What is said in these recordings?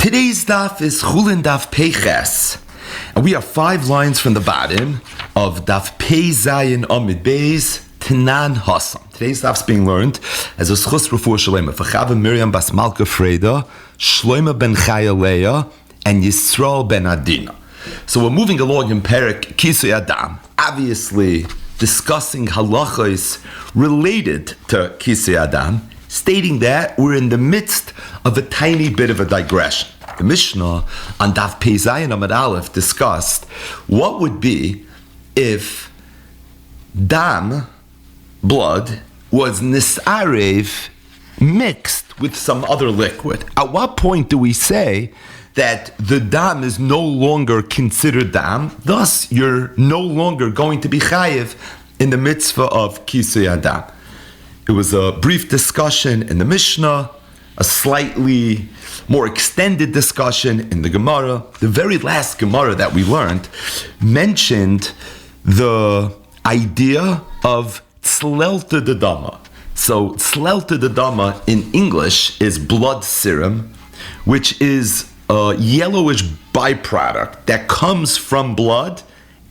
Today's daf is Chulin daf Peiches, and we are 5 lines from the bottom of daf Pei Zayin Amid Beis Tanan Hassam. Today's daf is being learned as a schus refuah shalema for Chava Miriam Bas Malka Freda, Shloima ben Chaya Leah, and Yisrael ben Adina. So we're moving along in Perek Kisui Adam, obviously discussing halachos related to Kisui Adam, stating that we're in the midst of a tiny bit of a digression. The Mishnah on Daf Pei Zayin Amud Aleph discussed what would be if dam, blood, was nisarev mixed with some other liquid. At what point do we say that the dam is no longer considered dam, thus you're no longer going to be chayiv in the mitzvah of Kisui Adam? It was a brief discussion in the Mishnah, a slightly more extended discussion in the Gemara. The very last Gemara that we learned mentioned the idea of tzlelta de dama. So tzlelta de dama in English is blood serum, which is a yellowish byproduct that comes from blood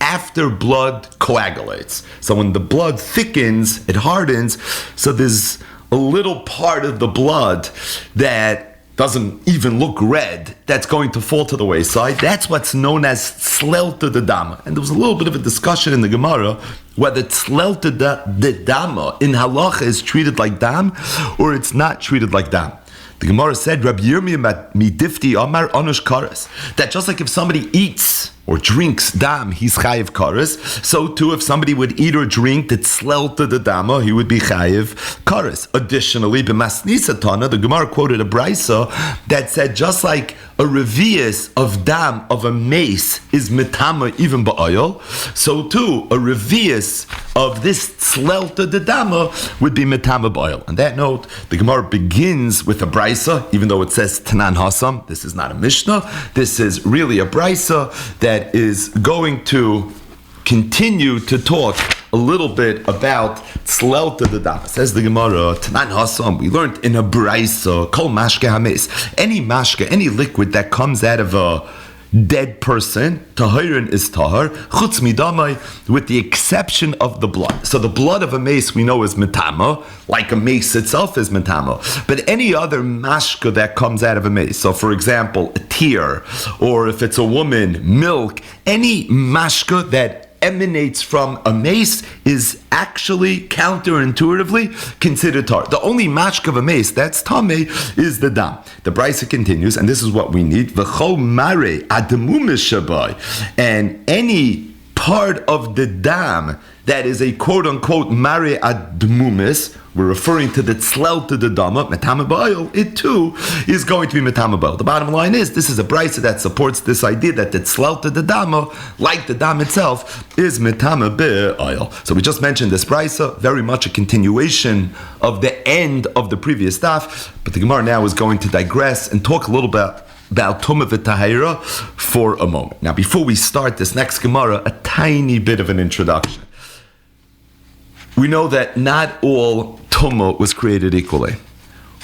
after blood coagulates. So when the blood thickens, it hardens, so there's a little part of the blood that doesn't even look red that's going to fall to the wayside. That's what's known as tzlelta de dama. And there was a little bit of a discussion in the Gemara whether tzlelta de dama in halacha is treated like dam or it's not treated like dam. The Gemara said, Rabbi Yirmiyah midifti amar anush kares, that just like if somebody eats or drinks dam, he's chayiv kares, so too if somebody would eat or drink the tzlelta de dama, he would be chayiv kares. Additionally, b'masnisa tana, the Gemara quoted a brisa that said just like a revius of dam of a mace is mitama even ba'oil, so too a revius of this tzlelta de dama would be mitama ba'oil. On that note, the Gemara begins with a brisa, even though it says Tanan Hassam. This is not a Mishnah. This is really a brisa that is going to continue to talk a little bit about tzlelta de dama. Says the Gemara, Tanan Hassam, we learned in a brisa, kol mashke hames, any mashke, any liquid that comes out of a dead person, tahirin is tahar, chutz midamai, with the exception of the blood. So the blood of a mace we know is mitama, like a mace itself is mitama. But any other mashka that comes out of a mace, so for example, a tear, or if it's a woman, milk, any mashka that emanates from a mace is actually counterintuitively considered tar. The only mashka of a mace that's tameh is the dam. The brisa continues, and this is what we need. V'chol mare adamumis shabai, and any part of the dam that is a quote-unquote mare admumis, we're referring to the tzlelta de dama, metama ba'oil, it too is going to be metama ba'oil. The bottom line is, this is a brisa that supports this idea that the tzlelta de dama, like the dam itself, is metama ba'oil. So we just mentioned this brisa, very much a continuation of the end of the previous daf, but the Gemara now is going to digress and talk a little bit about Tumah v'Tahira for a moment. Now, before we start this next Gemara, a tiny bit of an introduction. We know that not all Tumah was created equally.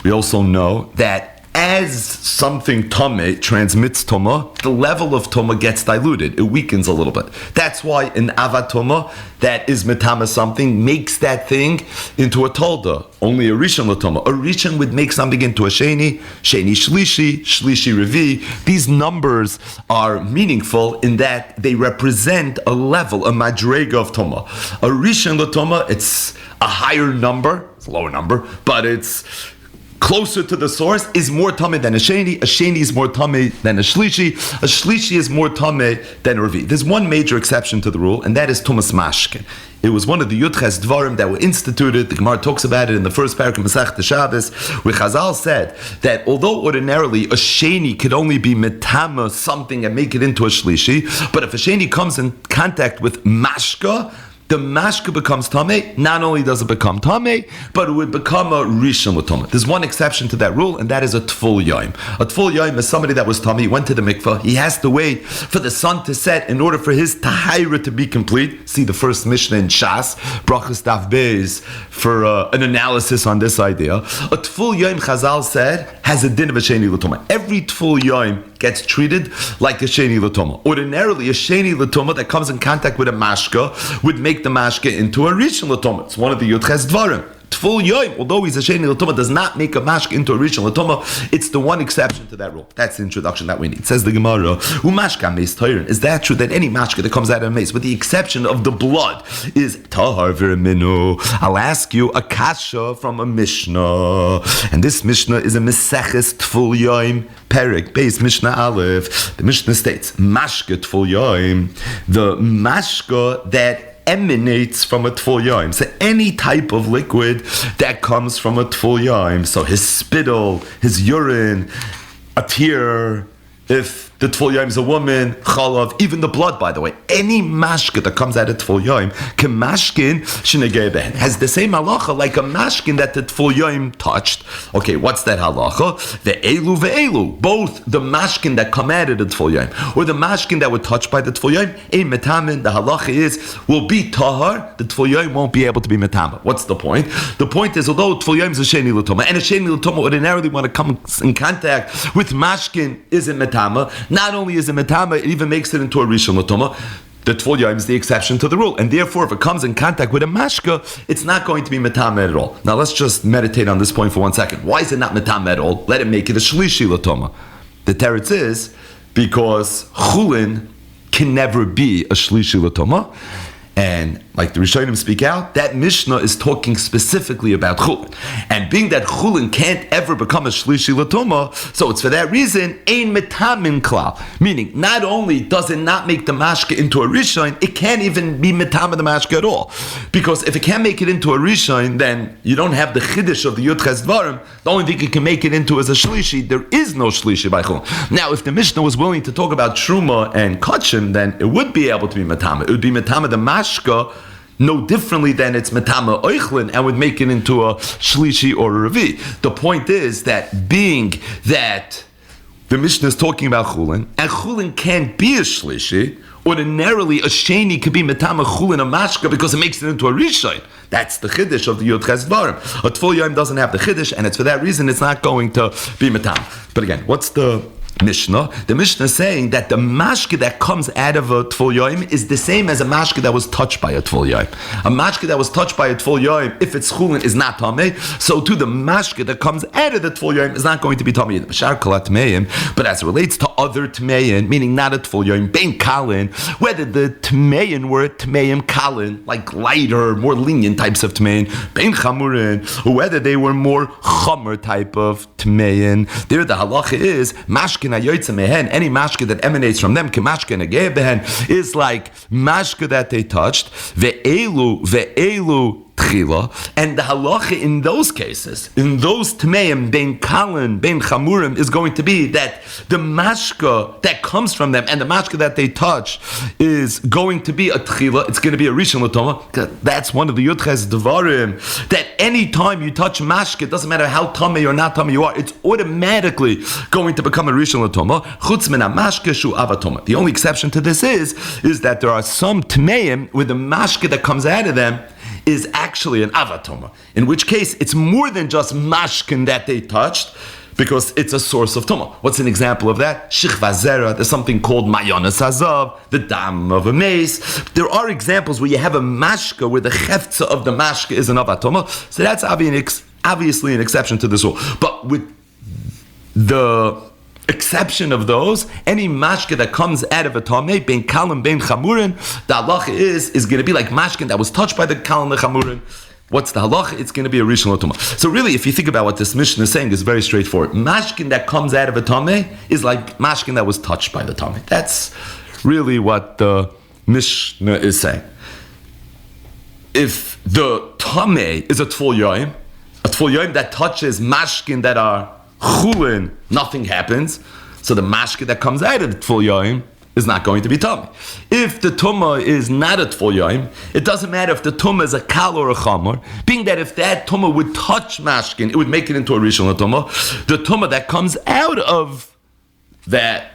We also know that as something Tumah transmits Tumah, the level of Tumah gets diluted. It weakens a little bit. That's why an Avat Tumah that is Metama something makes that thing into a Tolda. Only a Rishon L'Tumah. A Rishon would make something into a Sheni, Sheni Shlishi, Shlishi Revi. These numbers are meaningful in that they represent a level, a Madrega of Tumah. A Rishon L'Tumah, it's a higher number, it's a lower number, but it's closer to the source, is more tameh than a sheni. A sheni is more tameh than a shlishi. A shlishi is more tameh than a revi. There's one major exception to the rule, and that is tumas mashke. It was one of the Yudches Dvarim that were instituted. The Gemara talks about it in the first parak of Masech Shabbos, where Chazal said that although ordinarily a sheni could only be metama something and make it into a shlishi, but if a sheni comes in contact with mashka, the mashka becomes tamei. Not only does it become tamei, but it would become a rishon l'tumah. There's one exception to that rule, and that is a tful yoim. A tful yoim is somebody that was tamei, he went to the mikvah, he has to wait for the sun to set in order for his tahira to be complete. See the first Mishnah in Shas, Brachas Daf Beis, for an analysis on this idea. A tful yoim, Chazal said, has a din of a sheni l'tumah. Every tful yoim gets treated like a sheni l'tumah. Ordinarily, a sheni l'tumah that comes in contact with a mashka would make the mashka into a rishon l'tumah. It's one of the Yudches Dvarim. Tful yoim, although he's a sheni l'tumah, does not make a mashka into a rishon l'tumah. It's the one exception to that rule. That's the introduction that we need. It says the Gemara, "Umashka meis toirin." Is that true that any mashka that comes out of a mace, with the exception of the blood, is tahar v'minu? I'll ask you a kasha from a Mishnah, and this Mishnah is a Meseches Tful Yoim Perek Beis Mishnah Aleph. The Mishnah states, "Mashka Tful Yoim," the mashka that emanates from a tful yoim. So any type of liquid that comes from a tful yoim, so his spittle, his urine, a tear, if the tful yoim is a woman, chalav, even the blood, by the way, any mashkin that comes out of tful yoim, kemashkin shenegei behen, has the same halacha like a mashkin that the tful yoim touched. Okay, what's that halacha? Ve'elu, both the mashkin that come out of the tful yoim or the mashkin that were touched by the tful yoim, ein metamin. The halacha is will be tahar. The tful yoim won't be able to be metama. What's the point? The point is, although tful yoim is a sheni l'toma, and a sheni l'toma ordinarily want to come in contact with mashkin isn't metama. Not only is it metama, it even makes it into a rishon l'toma. The tful yoim is the exception to the rule, and therefore, if it comes in contact with a mashka, it's not going to be metama at all. Now, let's just meditate on this point for 1 second. Why is it not metama at all? Let it make it a shlishi l'toma. The teretz is because chulin can never be a shlishi l'toma. And like the Rishonim speak out, that Mishnah is talking specifically about Chulin. And being that Chulin can't ever become a Shlishi L'Toma, so it's for that reason, Ein Metamin Klal. Meaning, not only does it not make the Mashka into a Rishon, it can't even be Metama the Mashka at all. Because if it can't make it into a Rishon, then you don't have the Chiddush of the Yud Ches Dvarim. The only thing it can make it into is a Shlishi. There is no Shlishi by Chulin. Now, if the Mishnah was willing to talk about Truma and Kachim, then it would be able to be Metama. It would be Metama the Mashka, no differently than its metama oichlin, and would make it into a shlishi or a revi. The point is that being that the Mishnah is talking about chulin, and chulin can't be a shlishi, ordinarily a sheni could be metama chulin a mashka because it makes it into a rishon. That's the chiddush of the Yud Ches Dvarim. A tful yom doesn't have the chiddush, and it's for that reason it's not going to be metama. But again, what's the Mishnah? The Mishnah is saying that the mashke that comes out of a tful yoim is the same as a mashke that was touched by a tful yoim. A mashke that was touched by a tful yoim, if it's chulin, is not tamei. So too, the mashke that comes out of the tful yoim is not going to be tamei. But as it relates to other tmeim, meaning not a tful yoim, bein kalin, whether the tmeim were tmeim kalin, like lighter, more lenient types of tmeim, bein chamurin, or whether they were more chamer type of tmeim, there the halacha is mashke. Any mashka that emanates from them, is like mashka that they touched. Ve'elu tchila, and the halacha in those cases, in those tmeim, ben kalin, ben chamurim, is going to be that the mashka that comes from them and the mashka that they touch is going to be a tchila. It's going to be a rishon l'toma. That's one of the Yud Ches Dvarim, that any time you touch mashka, it doesn't matter how tamei or not tamei you are, it's automatically going to become a rishon l'toma. Chutz min mashka shu avatoma. The only exception to this is that there are some tmeim where the mashka that comes out of them is actually an avatoma, in which case it's more than just mashkin that they touched, because it's a source of toma. What's an example of that? Shichva zera, there's something called mayonas hazav, the dam of a mace. There are examples where you have a mashka where the cheftza of the mashka is an avatoma, so that's obviously an exception to this rule. But with the exception of those, any mashke that comes out of a tamei, ben kalim, ben chamurin, the halacha is going to be like mashkin that was touched by the kalim, the chamurin. What's the halacha? It's going to be a rishon l'tuma. So really, if you think about what this Mishnah is saying, it's very straightforward. Mashkin that comes out of a tamei is like mashkin that was touched by the tamei. That's really what the Mishnah is saying. If the tamei is a tful yoim that touches mashkin that are chulin, nothing happens. So the mashke that comes out of the tful yoim is not going to be tummy. If the tumah is not a tful yoim, it doesn't matter if the tumah is a kal or a chamor, being that if that tumah would touch mashkin, it would make it into a rishon tumah. The tumah that comes out of that,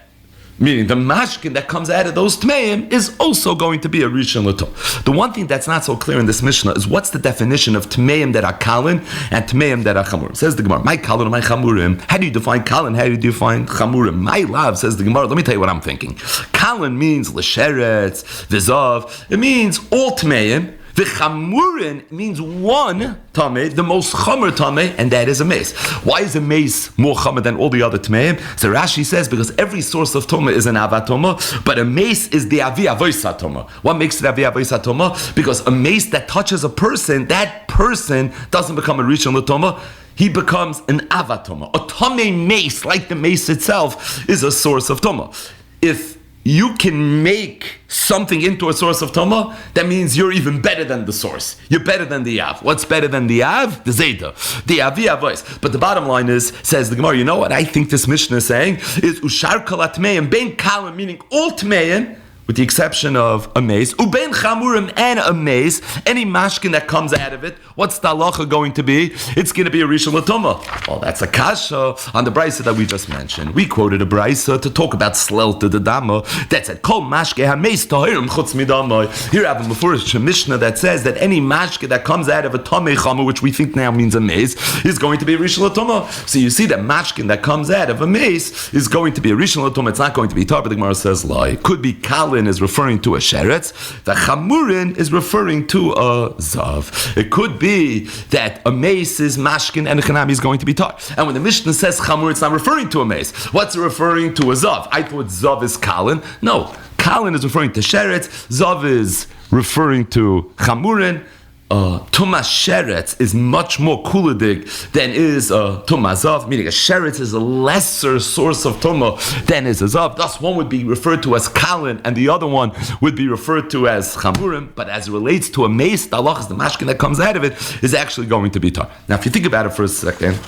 meaning the mashkin that comes out of those tmeim, is also going to be a rishon l'tumah. The one thing that's not so clear in this Mishnah is what's the definition of tmeim that are kalin and tmeim that are chamurim. Says the Gemara, my kalin, my chamurim. How do you define kalin? How do you define chamurim? My love, says the Gemara. Let me tell you what I'm thinking. Kalin means l'sheretz, v'zav. It means all tmeim. The chamurin means one tameh, the most chamer tameh, and that is a mace. Why is a mace more chamer than all the other tameim? So Rashi says because every source of tameh is an avatoma, but a mace is the avi avoisa tameh. What makes it avi avoisa tameh? Because a mace that touches a person, that person doesn't become a rishon l'tameh. He becomes an avatoma. A tameh mace, like the mace itself, is a source of tameh. If you can make something into a source of Toma, that means you're even better than the source. You're better than the Av. What's better than the Av? The Zeta. The Avi Avos. But the bottom line is, says the Gemara, you know what I think this Mishnah is saying? Is Ushar Kalat Meim, Ben Kalim, meaning all Tmeim, with the exception of a mace, ubein chamurim and a mace, any mashkin that comes out of it, what's the halacha going to be? It's going to be a rishon l'tumah. Well, that's a kasha on the brisa that we just mentioned. We quoted a brisa to talk about slelta the dama that said kol mashke ha-mace tahirim chutz midamai. Here I have a Mefurish Mishnah that says that any mashke that comes out of a tamei chamu, which we think now means a mace, is going to be a rishon l'tumah. So you see that mashkin that comes out of a mace is going to be a rishon l'tumah. It's not going to be tar, but the Gemara says lie. It could be kalin is referring to a sheretz. The chamurin is referring to a zav. It could be that a mace is mashkin and a chanami is going to be tar. And when the Mishnah says chamur, it's not referring to a mace. What's it referring to? A zav. I thought zav is kalin. No, kalin is referring to sheretz. Zav is referring to chamurin. Tumas sheretz is much more kuladig than is tumas zav, meaning a sheretz is a lesser source of tumah than is a zav. Thus, one would be referred to as kalin, and the other one would be referred to as chamurim. But as it relates to a mace, the halach is the mashkin that comes out of it is actually going to be tar. Now, if you think about it for a second,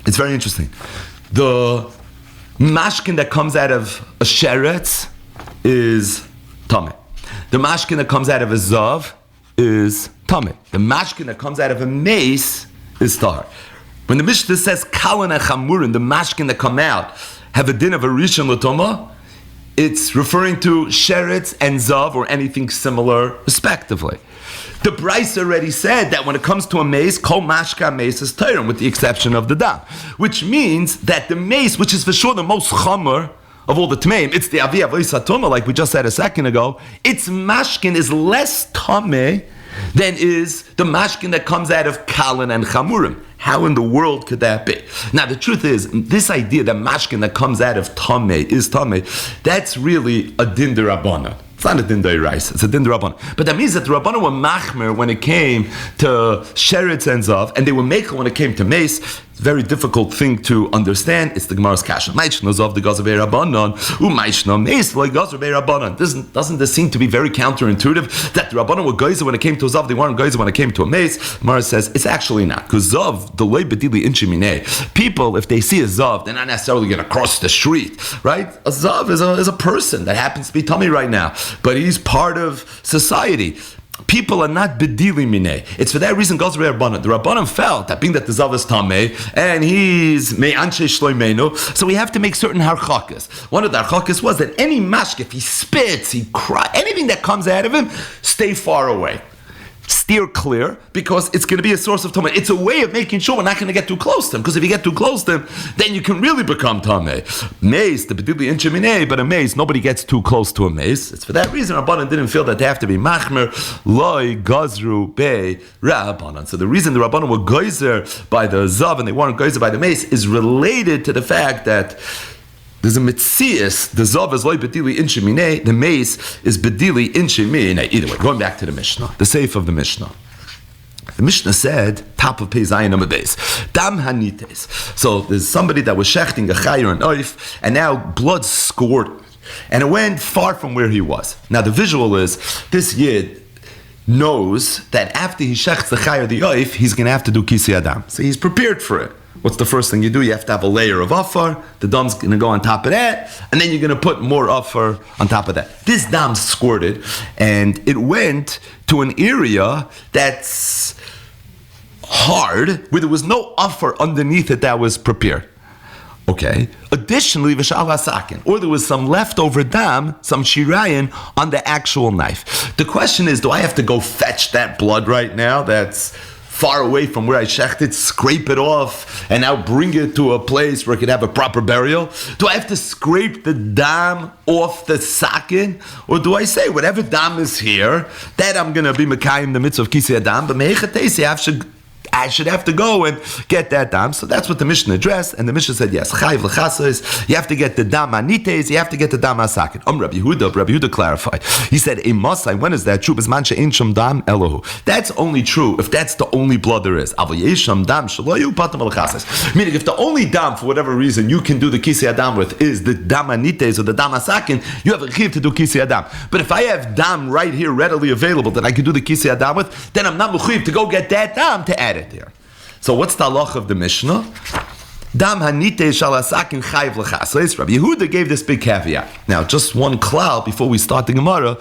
it's very interesting. The mashkin that comes out of a sheretz is tameh. The mashkin that comes out of a zav is tameh. The mashkin that comes out of a mace is tahar. When the Mishnah says kalin and chamurin, the mashkin that come out have a din of a rishon l'tomah, it's referring to sheretz and zav or anything similar, respectively. The Bryce already said that when it comes to a mace, kol mashka mace is tahar, with the exception of the dam, which means that the mace, which is for sure the most chamer of all the tmeim, it's the avi avoisa tumah, like we just said a second ago. Its mashkin is less tameh than is the mashkin that comes out of kalin and chamurim. How in the world could that be? Now the truth is, this idea that mashkin that comes out of tameh is tameh, that's really a din d'Rabbanan. It's not a din d'Oraisa, it's a din d'Rabbanan. But that means that the Rabbanan were machmer when it came to sheretz and zav, and they were mekel when it came to mace. It's a very difficult thing to understand. It's the Gemara's kasha. Ma'ishna zav the gazavei Rabbanan, u'ma'ishna mace like gazavei Rabbanan. Doesn't this seem to be very counterintuitive that the Rabbanan were geyser when it came to zav, they weren't geyser when it came to a mace? Gemara says it's actually not, because zav the loy bedili inchiminei. People, if they see a zav, they're not necessarily going to cross the street, right? A zav is a person that happens to be tummy right now, but he's part of society. People are not bedili minei. It's for that reason goes to Rabbanan. The Rabbanan felt that being that the zav is tamei and he's me'anshe shloimenu, so we have to make certain harchakas. One of the harchakas was that any mashk, if he spits, he cries, anything that comes out of him, stay far away. Steer clear, because it's going to be a source of tameh. It's a way of making sure we're not going to get too close to him, because if you get too close to him, then you can really become tameh. Mace, the bedili incheminei, but a mace, nobody gets too close to a mace. It's for that reason Rabbanan didn't feel that they have to be machmer, loy, gazru, be, Rabbanan. So the reason the Rabbanan were geyser by the zav and they weren't geyser by the mace is related to the fact that there's a mitzias, the zav is loy bedili incheminei, the mace is bedili incheminei. Either way, going back to the Mishnah, the seif of the Mishnah. The Mishnah said, top of Pei Zayin Amud Beis, dam hanites. So there's somebody that was shechting a chayer and oif, and now blood squirted, and it went far from where he was. Now the visual is, this yid knows that after he shechts the chayer the oif, he's going to have to do kisi adam. So he's prepared for it. what's the first thing you do? You have to have a layer of afar. The dam's going to go on top of that, and then you're going to put more afar on top of that. This dam squirted, and it went to an area that's hard, where there was no afar underneath it that was prepared. Okay. Additionally, v'shal hasakin, or there was some leftover dam, some shirayin on the actual knife. The question is, do I have to go fetch that blood right now? That's far away from where I shecht it, scrape it off, and now bring it to a place where it could have a proper burial? Do I have to scrape the dam off the sakin? Or do I say, whatever dam is here, that I'm going to be mekayim the mitzvah of kisei adam, but meichateisi, I should have to go and get that dam. So that's what the Mishnah addressed, and the Mishnah said, yes, chayiv l'chasais, you have to get the dam anites, you have to get the dam asakin. Rabbi Yehuda clarified. He said, a masai, when is that true? Bismancha ein sham dam elohu. That's only true if that's the only blood there is. Aval yesham dam shaloyu patam l'chasais. Meaning, if the only dam, for whatever reason, you can do the kisei adam with is the dam anites or the dam asakin, you have a chiv to do kisei adam. But if I have dam right here readily available that I can do the kisei adam with, then I'm not mechuyev to go get that dam to add it there. So what's the halach of the Mishnah? Dam hanite shalasakin chayiv l'chasais. Rabbi Yehuda gave this big caveat. Now, just one klal before we start the Gemara.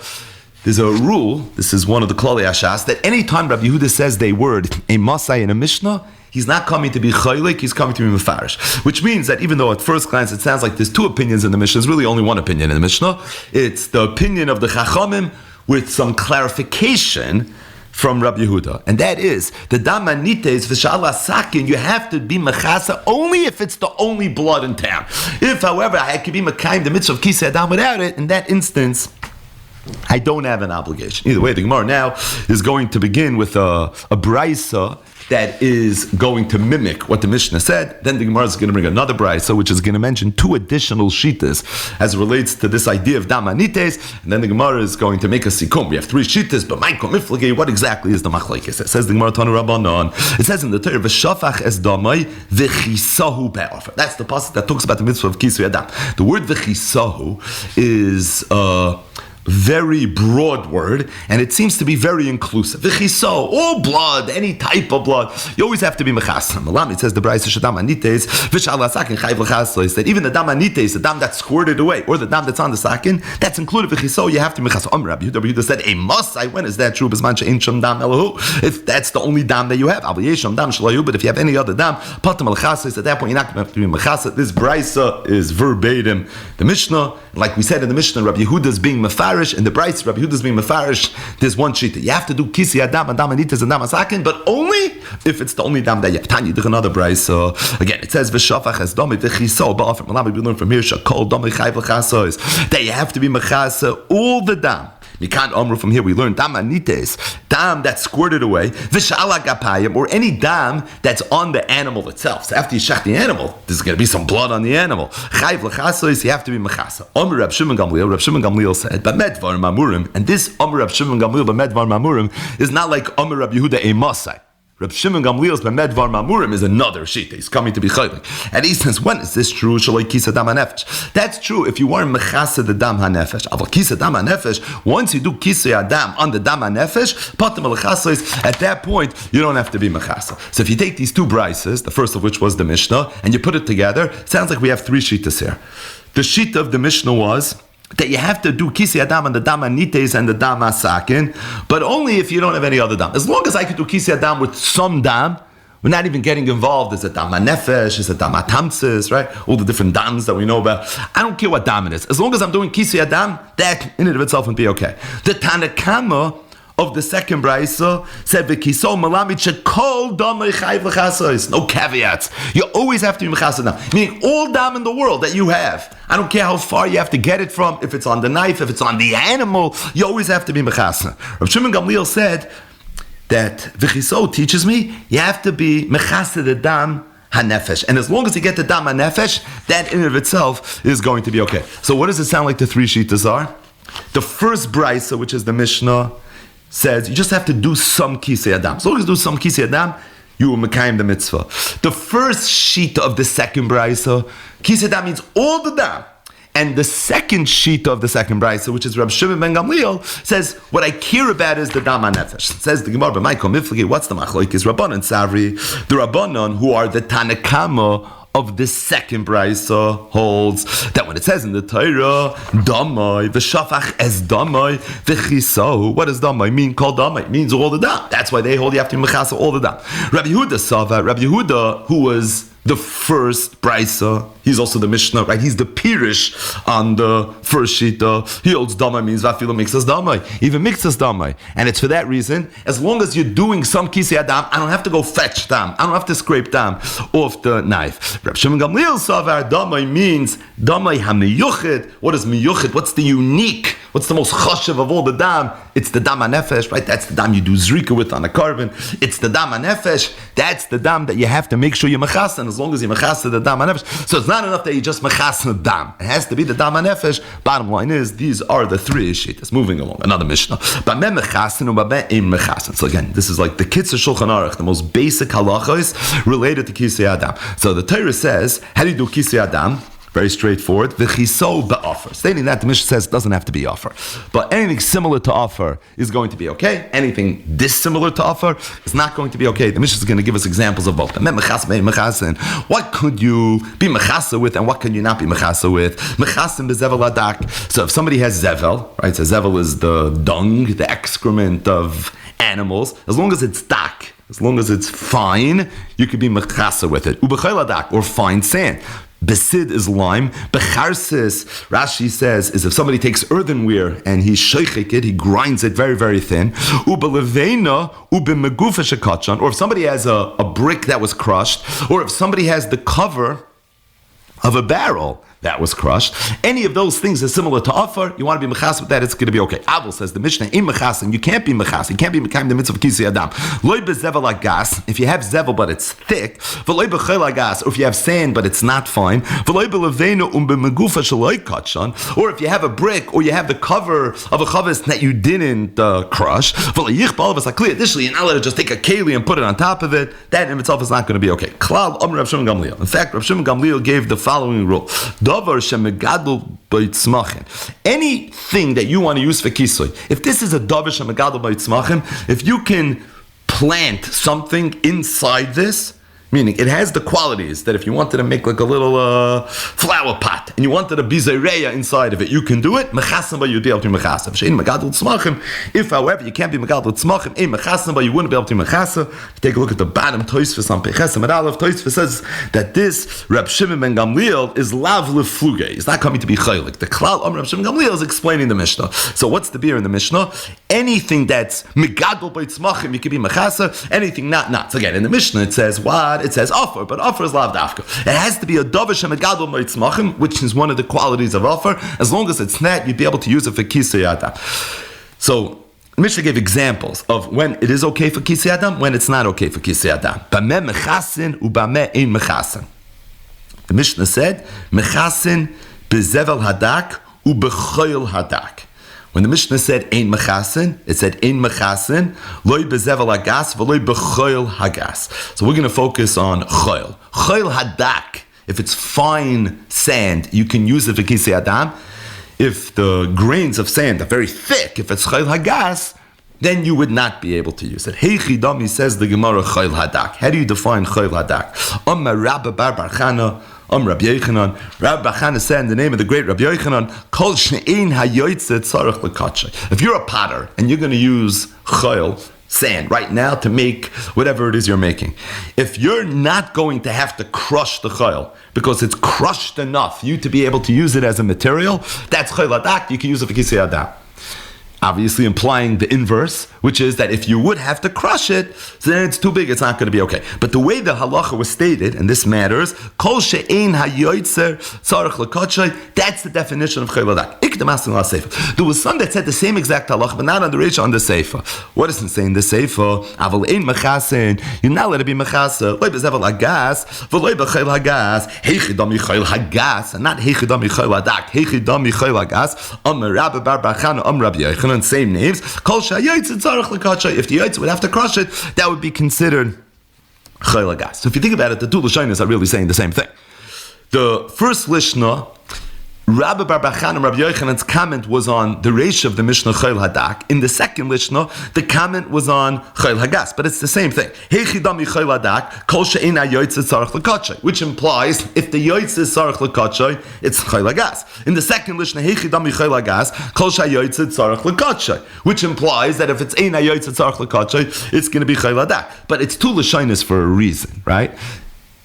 There's a rule. This is one of the klali hashas that anytime Rabbi Yehuda says the word a masai in a Mishnah, he's not coming to be chaylik, he's coming to be mefarish. Which means that even though at first glance it sounds like there's two opinions in the Mishnah, there's really only one opinion in the Mishnah. It's the opinion of the Chachamim with some clarification from Rabbi Yehuda, and that is the damanites v'shal sakin. You have to be mechasa only if it's the only blood in town. If, however, I could be mekayim the mitzvah of kisei adam without it, in that instance, I don't have an obligation. Either way, the Gemara now is going to begin with a brisa that is going to mimic what the Mishnah said. Then the Gemara is going to bring another brisa, which is going to mention two additional shitas as it relates to this idea of damanites. And then the Gemara is going to make a sikum. We have three shitas, but Michael Miflage, what exactly is the machlekes? It says the Gemara Tanu Rabbanon. It says in the Torah, v'shafach es damai v'chisahu be'ofer. That's the pasuk that talks about the mitzvah of kisui adam. The word v'chisahu is very broad word, and it seems to be very inclusive. V'chiso, all blood, any type of blood, you always have to be mechasam. Malam, it says the Brayso Shadam Anites, v'shal sakin chayv l'chaslo, that even the dam anites, the dam that's squirted away, or the dam that's on the sakin, that's included v'chiso, you have to be mechasam. Rabbi Yehuda said, a masai, when is that true? B'zman she'ein sham dam elahu. If that's the only dam that you have, aval yesham dam shalayu, but if you have any other dam, patam l'chaslo, at that point you're not going to have to be mechasa. This Brayso is verbatim the Mishnah. Like we said in the Mishnah, Rabbi Yehuda is being mefarish. In the Brayso, Rabbi Yehuda is being mefarish. There's one shita. You have to do kisei adam and dam anites and dam asakin, but only if it's the only dam that you have. Tanya, another Brayso. Again, it says v'shafach es dami v'chiso. But often, we learn from here shakol dami chayv l'chasos, that you have to be mechasa all the dam. You can't umru from here. We learn dam anites, dam that's squirted away, v'shala gapayim, or any dam that's on the animal itself. So after you shach the animal, there's going to be some blood on the animal. Chayv l'chasos, you have to be mechasa. Amr Rab Shimon Gamliel said, but medvar mamurim, and this Amr Rab Shimon Gamliel, but medvar mamurim, is not like Amr Rab Yehuda a masai. Reb Shimon Gamliel's B'medvar Mamurim is another shita. He's coming to be chaylik. And he says, when is this true? Shaloi kisa dam hanefesh. That's true if you weren't mechasa the dam hanefesh. Aval kisa dam hanefesh, once you do kisa adam on the dam hanefesh, patam al-chasais, at that point, you don't have to be mechasa. So if you take these two brises, the first of which was the Mishnah, and you put it together, it sounds like we have three shitas here. The shita of the Mishnah was that you have to do kisei adam and the dam anites and the dam asakin, but only if you don't have any other dam. As long as I could do kisei adam with some dam, we're not even getting involved. Is it dam nefesh? Is it dam tamsis? Right? All the different dams that we know about. I don't care what dam it is. As long as I'm doing kisei adam, that in and of itself would be okay. The Tanakama of the second brayso said v'kiso malamid shekol damei chayv l'chasos. No caveats. You always have to be mechasa dam. Meaning all dam in the world that you have, I don't care how far you have to get it from, if it's on the knife, if it's on the animal, you always have to be mechasa. Rav Shimon Gamliel said that v'chiso teaches me you have to be mechasa the dam hanefesh, and as long as you get the dam hanefesh, that in and of itself is going to be okay. So what does it sound like the three shitas are? The first brayso, which is the Mishnah, says you just have to do some kisei adam. As long as you do some kisei adam, you will mekayim the mitzvah. The first sheet of the second brayso, kisei adam means all the dam. And the second sheet of the second brisa, which is Rab Shimon ben Gamliel, says, what I care about is the Dam HaNefesh. It says the Gemara, B'Maiko Miflegi, what's the Machlokes? Rabbanan Savri, the Rabbanan, who are the Tanakama of the second brisa, holds that when it says in the Torah, Damai, v'shafach es Damai, v'chisahu, what does Damai mean? Called Damai, it means all the dam. That's why they hold you have to be mechasa all the dam. Rabbi Yehuda Sava, Rabbi Yehuda, who was the first brisa, he's also the Mishnah, right? He's the Pirish on the first shita. He holds Damai means Vafilo mixas Damai, even mixas Damai. And it's for that reason, as long as you're doing some Kisei Adam, I don't have to go fetch dam. I don't have to scrape dam off the knife. Reb Shimon Gamliel Savar, Damai means Damai HaMiyuchid. What is Miyuchid? What's the unique? What's the most chashav of all the dam? It's the Dam HaNefesh, right? That's the dam you do zrika with on a carbon. It's the Dam HaNefesh. That's the dam that you have to make sure you mechasa. And as long as you mechasa the Dam HaNefesh, so it's not enough that you just mechasa the dam. It has to be the Dam HaNefesh. Bottom line is, these are the three ishitas. Moving along, another Mishnah. B'meh mechasin u'b'meh ein mechasin. So again, this is like the Kitzur Shulchan Aruch, the most basic halachos related to Kisei Adam. So the Torah says, how do you do Kisei Adam? Very straightforward. V'chiso ba'offer. Stating that, the Mishnah says it doesn't have to be offer. But anything similar to offer is going to be okay. Anything dissimilar to offer is not going to be okay. The Mishnah is going to give us examples of both. What could you be mechasa with and what can you not be mechasa with? Mechasim bezevel adak. So if somebody has zevel, right? So zevel is the dung, the excrement of animals. As long as it's dak, as long as it's fine, you could be mechasa with it. Ubechel adak, or fine sand. Besid is lime. Becharsis, Rashi says, is if somebody takes earthenware and he sheichik it, he grinds it very, very thin. Ubelevena, ubemegufa shekachan, or if somebody has a brick that was crushed, or if somebody has the cover of a barrel that was crushed. Any of those things is similar to offer. You want to be mechas with that, it's going to be okay. Abel says the Mishnah in mechas, and you can't be mechas. You can't be mekayim the mitzvah of Kisei Adam. Loi bezevel agas. If you have zevel but it's thick, v'loi bechel agas. Or if you have sand but it's not fine, v'loi belevenu bemegufa shaloi kachan. Or if you have a brick or you have the cover of a chavis that you didn't crush, v'loi yichbal v'sakli. Additionally, you're not allowed to just take a keli and put it on top of it. That in itself is not going to be okay. Klal Amr Rav Shimon Gamliel. In fact, Rav Shimon Gamliel gave the following rule. Anything that you want to use for kisui, if this is a davar shemegadol b'itzmachim, if you can plant something inside this, meaning it has the qualities that if you wanted to make like a little flower pot and you wanted a bizareya inside of it, you can do it. Mechasam, you'd be able to mechasa. If, however, you can't be megadol tzmachim, mechasam, you wouldn't be able to mechasa. Take a look at the bottom. Tosfos on Pechesem and Aleph. Tosfos says that this Reb Shimon ben Gamliel is lav lefluge. He's not coming to be chaylik. The klal Reb Shimon ben Gamliel is explaining the Mishnah. So what's the beer in the Mishnah? Anything that's megadol b'itzmachim, you can be mechasa. Anything not. So again, in the Mishnah it says what? It says offer, but offer is lav dafka. It has to be a davar shemegadol b'itzmachim, which is one of the qualities of offer. As long as it's not, you'd be able to use it for kisei adam. So Mishnah gave examples of when it is okay for kisei adam, when it's not okay for kisei adam. B'meh mechasin u'b'meh ein mechasin. The Mishnah said mechasin bezevel hadak u'bechoil hadak. When the Mishnah said ein mechasin, it said ein mechasin loy bezevel hagas v'loy bechoil hagas. So we're going to focus on choil. Choil hadak. If it's fine sand, you can use it for kisei adam. If the grains of sand are very thick, if it's choil hagas, then you would not be able to use it. Heichi dami, says the Gemara, choil hadak. How do you define choil hadak? Amar Rabba bar bar Chana, Rabbi Yochanan. Rabbi bar Chana said in the name of the great Rabbi Yochanan, Kol she'ein hayoytze tzarech l'katshei. If you're a potter and you're going to use choil, sand, right now to make whatever it is you're making, if you're not going to have to crush the choil because it's crushed enough for you to be able to use it as a material, that's choil hadak. You can use it for kisei adam. Obviously implying the inverse, which is that if you would have to crush it, so then it's too big, it's not going to be okay. But the way the halacha was stated, and this matters, kol she'ein hayoytzer tzarech l'katshei, that's the definition of choil hadak. There was some that said the same exact halacha, but not on the Reish, on the Seifa. What does it say in the Seifa? Aval ein mechasin, you're not allowed to be mechasa, loy bezevel hagas, v'loy bechoil hagas, heichidam yichoil hagas, and not heichidam yichoil hadak, heichidam yichoil hagas, Amar Rabba bar bar Chana, Rabbi Yochanan, same names. Kol she'hayoytze tzarech l'katshei. If the yoytze would have to crush it, that would be considered choil hagas. So if you think about it, the two lashonos are really saying the same thing. The first lishna Rabbi Bar Bachan and Rabbi Yochanan's comment was on the Reish of the Mishnah Chayil Hadak. In the second Mishnah, the comment was on Chayil Hagas, but it's the same thing. Heichidami Chayil Hadak, Kol she'ena yoytze tzarech l'katchay, which implies if the yoytze is tzarech l'katchay, it's Chayil Hagas. In the second Mishnah, Heichidami Chayil Hagas, Kol she'yoytze tzarech l'katchay, which implies that if it's ena yoytze tzarech l'katchay, it's going to be Chayil Hadak. But it's two lashonos for a reason, right?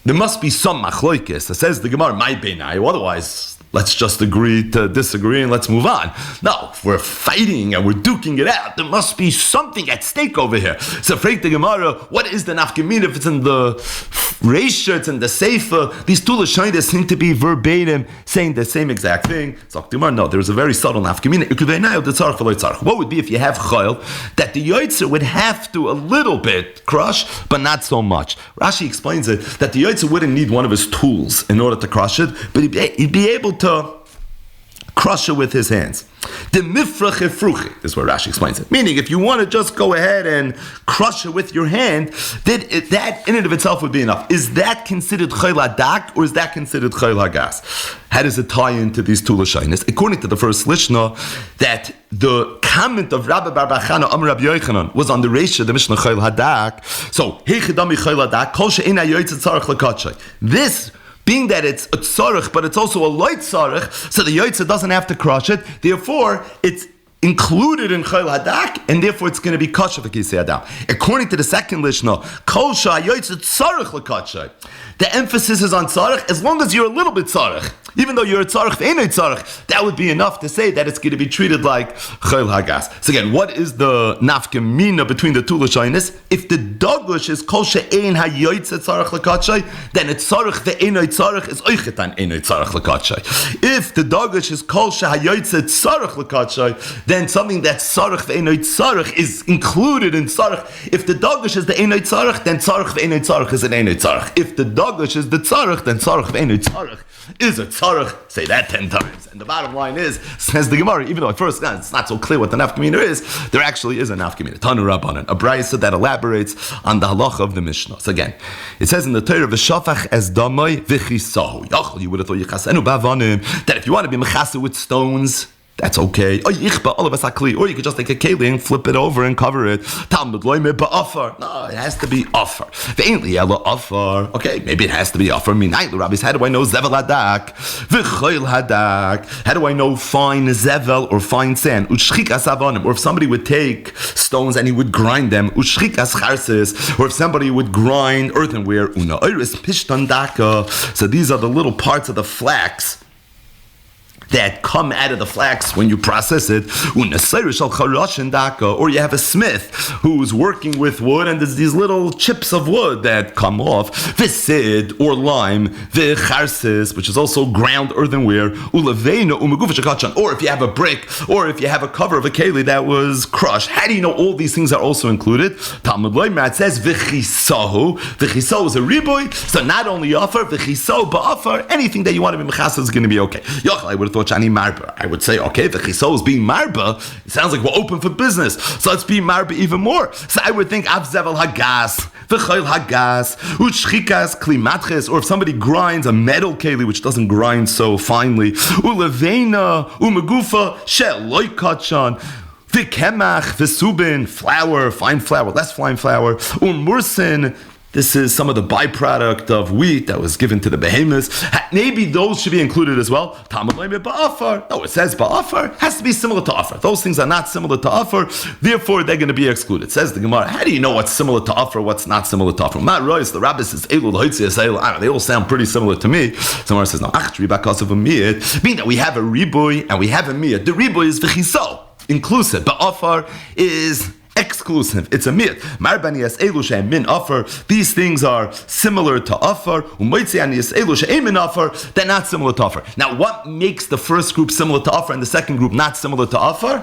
There must be some machloikis. It says the Gemara, my beinai, otherwise let's just agree to disagree and let's move on. No, if we're fighting and we're duking it out, there must be something at stake over here. So, Freik the Gemara, what is the nafkamina? If it's in the Reisha, it's in the Sefer, these two lashonos seem to be verbatim saying the same exact thing. So, the Gemara, no, there's a very subtle nafkamina. What would be if you have chayil that the yoitzer would have to a little bit crush, but not so much? Rashi explains it that the yoitzer wouldn't need one of his tools in order to crush it, but he'd be able to crush it with his hands. The mifrach efruchi is where Rashi explains it. Meaning, if you want to just go ahead and crush it with your hand, that in and of itself would be enough. Is that considered chayil hadak or is that considered chayil hagas? How does it tie into these two lashonos? According to the first Lishna, that the comment of Rabbi Bar Bachana Amar Rabbi Yochanan was on the Reisha, the Mishnah chayil hadak. So, heichidami chayil hadak, kol she'ena yoytze tzarech l'katchay. This, being that it's a tzarech, but it's also a light tzarech, so the yotzeh doesn't have to crush it. Therefore, it's included in chayil hadak, and therefore it's going to be kosher for kisei adam. According to the second lishna, kol yotzeh tzarech l'katchay. The emphasis is on tzarech as long as you're a little bit tzarech. Even though you're a tzarech, ve'enei tzarech, that would be enough to say that it's going to be treated like chayil hagas. So again, what is the nafkamina between the two lashonos? If the dagush is kol she'ein hayotzeh tzarech l'katchay, then it's tzarech ve'enei tzarech is oichetan enei tzarech l'katchay. If the dagush is kol she'hayotzeh tzarech l'katchay, then something that's tzarech ve'enei tzarech is included in tzarech. If the dagush is the enei tzarech, then tzarech ve'enei tzarech is an enei tzarech. If the dagush is the tzarech, then tzarech ve'enei tzarech is a tzarech. Say that 10 times. And the bottom line is, says the Gemara, even though at first glance it's not so clear what the nafkamina is, there actually is a nafkamina. Tanu Rabbanan, a brayso that elaborates on the halacha of the Mishnah. So again, it says in the Torah, v'shafach es damai v'chisahu. You would have thought yichasenu bavanim, that if you want to be mechasa with stones, that's okay. Or you could just take a keli and flip it over and cover it. No, it has to be offer. Okay, maybe it has to be offer. Rabbis, how do I know zevel hadak? V'choil hadak. How do I know fine zevel or fine sand? Or if somebody would take stones and he would grind them. Or if somebody would grind earthenware. So these are the little parts of the flax that come out of the flax when you process it, or you have a smith who's working with wood and there's these little chips of wood that come off, v'sid, or lime, v'charsis, which is also ground earthenware, or if you have a brick, or if you have a cover of a keli that was crushed. How do you know all these things are also included? Talmud Loimer, it says v'chisahu. V'chisahu is a riboy, so not only offer, v'chisahu, but offer anything that you want to be mechasa is going to be okay. I would have thought Shani Marba. I would say, okay, the chiso is being Marba. It sounds like we're open for business. So let's be Marba even more. So I would think, Av Zevel Hagas, V'chayil Hagas, Uchchikas Klimatches, or if somebody grinds a metal keli, which doesn't grind so finely, Ulevena, Umegufa, She'loi Kachan, V'kemach, V'subin, flour, fine flour, less fine flour, Mursin. This is some of the byproduct of wheat that was given to the behemoths. Maybe those should be included as well. No, it says ba'afar. Has to be similar to afar. Those things are not similar to afar, therefore they're going to be excluded. It says the Gemara, how do you know what's similar to afar, what's not similar to afar? Matt Royce, the rabbi says, they all sound pretty similar to me. Someone says, no, because of a miyat, meaning that we have a riboy and we have a miyat. The riboy is v'chiso, inclusive, but afar is exclusive. It's a mir. Marbanias elusha min offer. These things are similar to offer. Umoitzianias elusha min offer. They're not similar to offer. Now, what makes the first group similar to offer and the second group not similar to offer?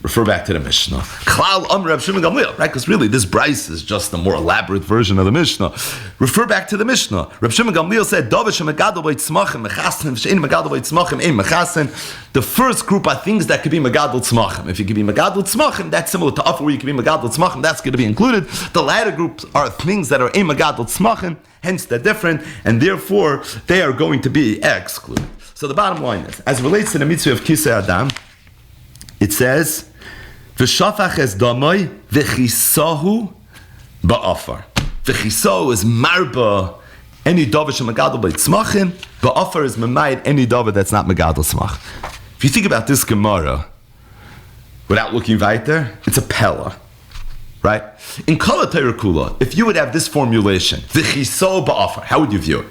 Refer back to the Mishnah. Klal Amr Reb Shimon Gamliel, right? Because really, this Bryce is just a more elaborate version of the Mishnah. Refer back to the Mishnah. Reb Shimon Gamliel said, the first group are things that could be megadol tzmachim. If you could be megadol tzmachim, that's similar to offer where you could be megadol tzmachim, that's going to be included. The latter groups are things that are a megadol tzmachim, hence they're different, and therefore they are going to be excluded. So the bottom line is, as it relates to the mitzvah of Kisei Adam, it says, V'shafach es damai v'chisahu ba'afar. V'chisahu is marba, any davar shemagadol b'tzmachim, ba'afar is memayit, any davar that's not megadol tzmach. If you think about this Gemara, without looking weiter, it's a pella. Right? In Kala Torah Kula, if you would have this formulation, v'chisahu ba'afar, how would you view it?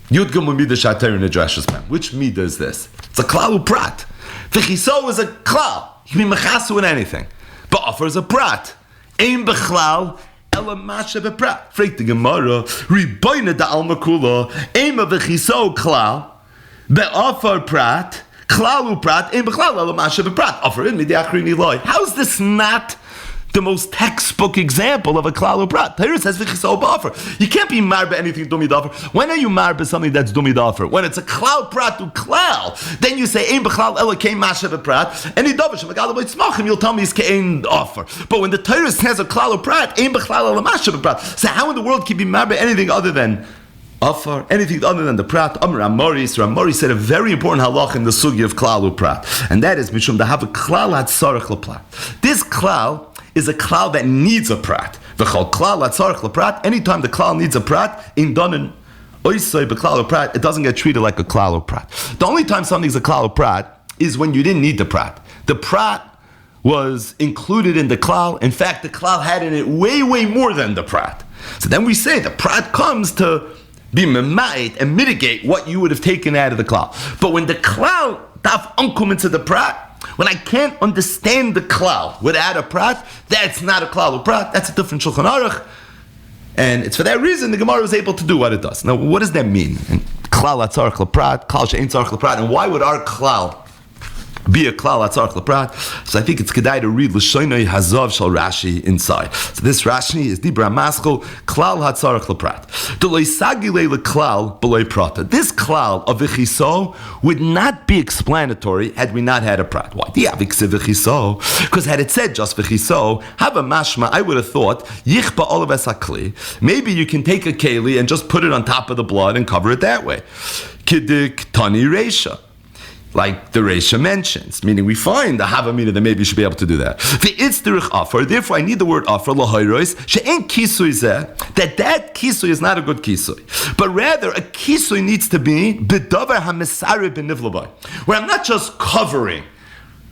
Yud Gimel Midah Shatayr in the Drashos Mem. Which Midah is this? It's a klal uprat. V'chisahu is a klal. You can be mechasu in anything. Ba'afar is a prat. Ein b'chlal ela masha b'prat. Freit the Gemara, riboyne da alma kula, ema v'chisahu klal, be'afar prat, klal uprat, ein b'chlal ela masha b'prat. Afar in midei achrini loy. How is this not the most textbook example of a klal uprat? Torah says v'chisahu ba'afar. You can't be marba anything dumi d'afar. When are you marba something that's dumi d'afar? When it's a klal prat to klal, then you say ein b'chlal ela kein masha b'prat. Any davar shemagadol b'tzmachim, you'll tell me it's kein offer. But when the Torah says a klal uprat, ein b'chlal ela masha b'prat. So how in the world can you be marba anything other than offer, anything other than the prat? Amar Ramori said a very important halach in the sugi of klal uprat, and that is mishum to have a klal hatzarich l'prat. This klal is a klal that needs a prat. V'chol klal hatzarich l'prat. Anytime the klal needs a prat, in donen oisay b'klal prat, it doesn't get treated like a klal prat. The only time something's a klal prat is when you didn't need the prat. The prat was included in the klal. In fact, the klal had in it way, way more than the prat. So then we say the prat comes to be memait and mitigate what you would have taken out of the klal. But when the klal daf unkum into the prat, when I can't understand the klal without a prat, that's not a klal or prat, that's a different Shulchan Aruch. And it's for that reason the Gemara was able to do what it does. Now, what does that mean? Klal atzarich l'prat, klal she'ein tzarich l'prat, and why would our klal be a klal atzarich l'prat? So I think it's kedai to read l'shoinoi hazav shal Rashi inside. So this Rashi is dibra maskol klal hatzarich l'prat. D'loi sagile l'klal b'loi prata. This klal of v'chiso would not be explanatory had we not had a prat. Why? Because had it said just v'chiso, have a mashma, I would have thought yichba olav esakli. Maybe you can take a keli and just put it on top of the blood and cover it that way. Kidik tani reisha, like the Reisha mentions, meaning we find the Havamina that maybe you should be able to do that. The Itzderich Afar, therefore I need the word Afar, Lahayrois, She'en Kisui Zeh, that Kisui is not a good Kisui, but rather a Kisui needs to be B'davar HaMesari B'nivlabai, where I'm not just covering,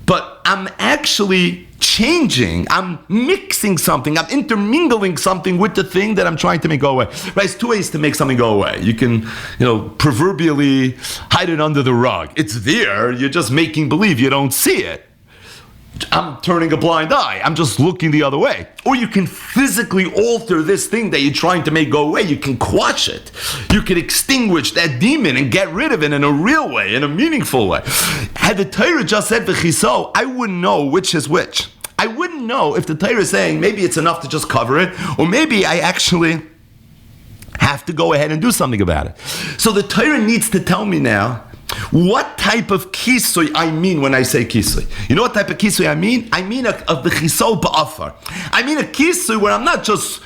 but I'm actually changing, I'm mixing something, I'm intermingling something with the thing that I'm trying to make go away. Right? There's two ways to make something go away. You can, proverbially hide it under the rug. It's there, you're just making believe you don't see it. I'm turning a blind eye. I'm just looking the other way. Or you can physically alter this thing that you're trying to make go away. You can quash it. You can extinguish that demon and get rid of it in a real way, in a meaningful way. Had the Torah just said v'chiso, I wouldn't know which is which. I wouldn't know if the Torah is saying maybe it's enough to just cover it, or maybe I actually have to go ahead and do something about it. So the Torah needs to tell me now what type of kisui I mean when I say kisui. You know what type of kisui I mean? I mean a v'chiso ba'afar. I mean a kisui where I'm not just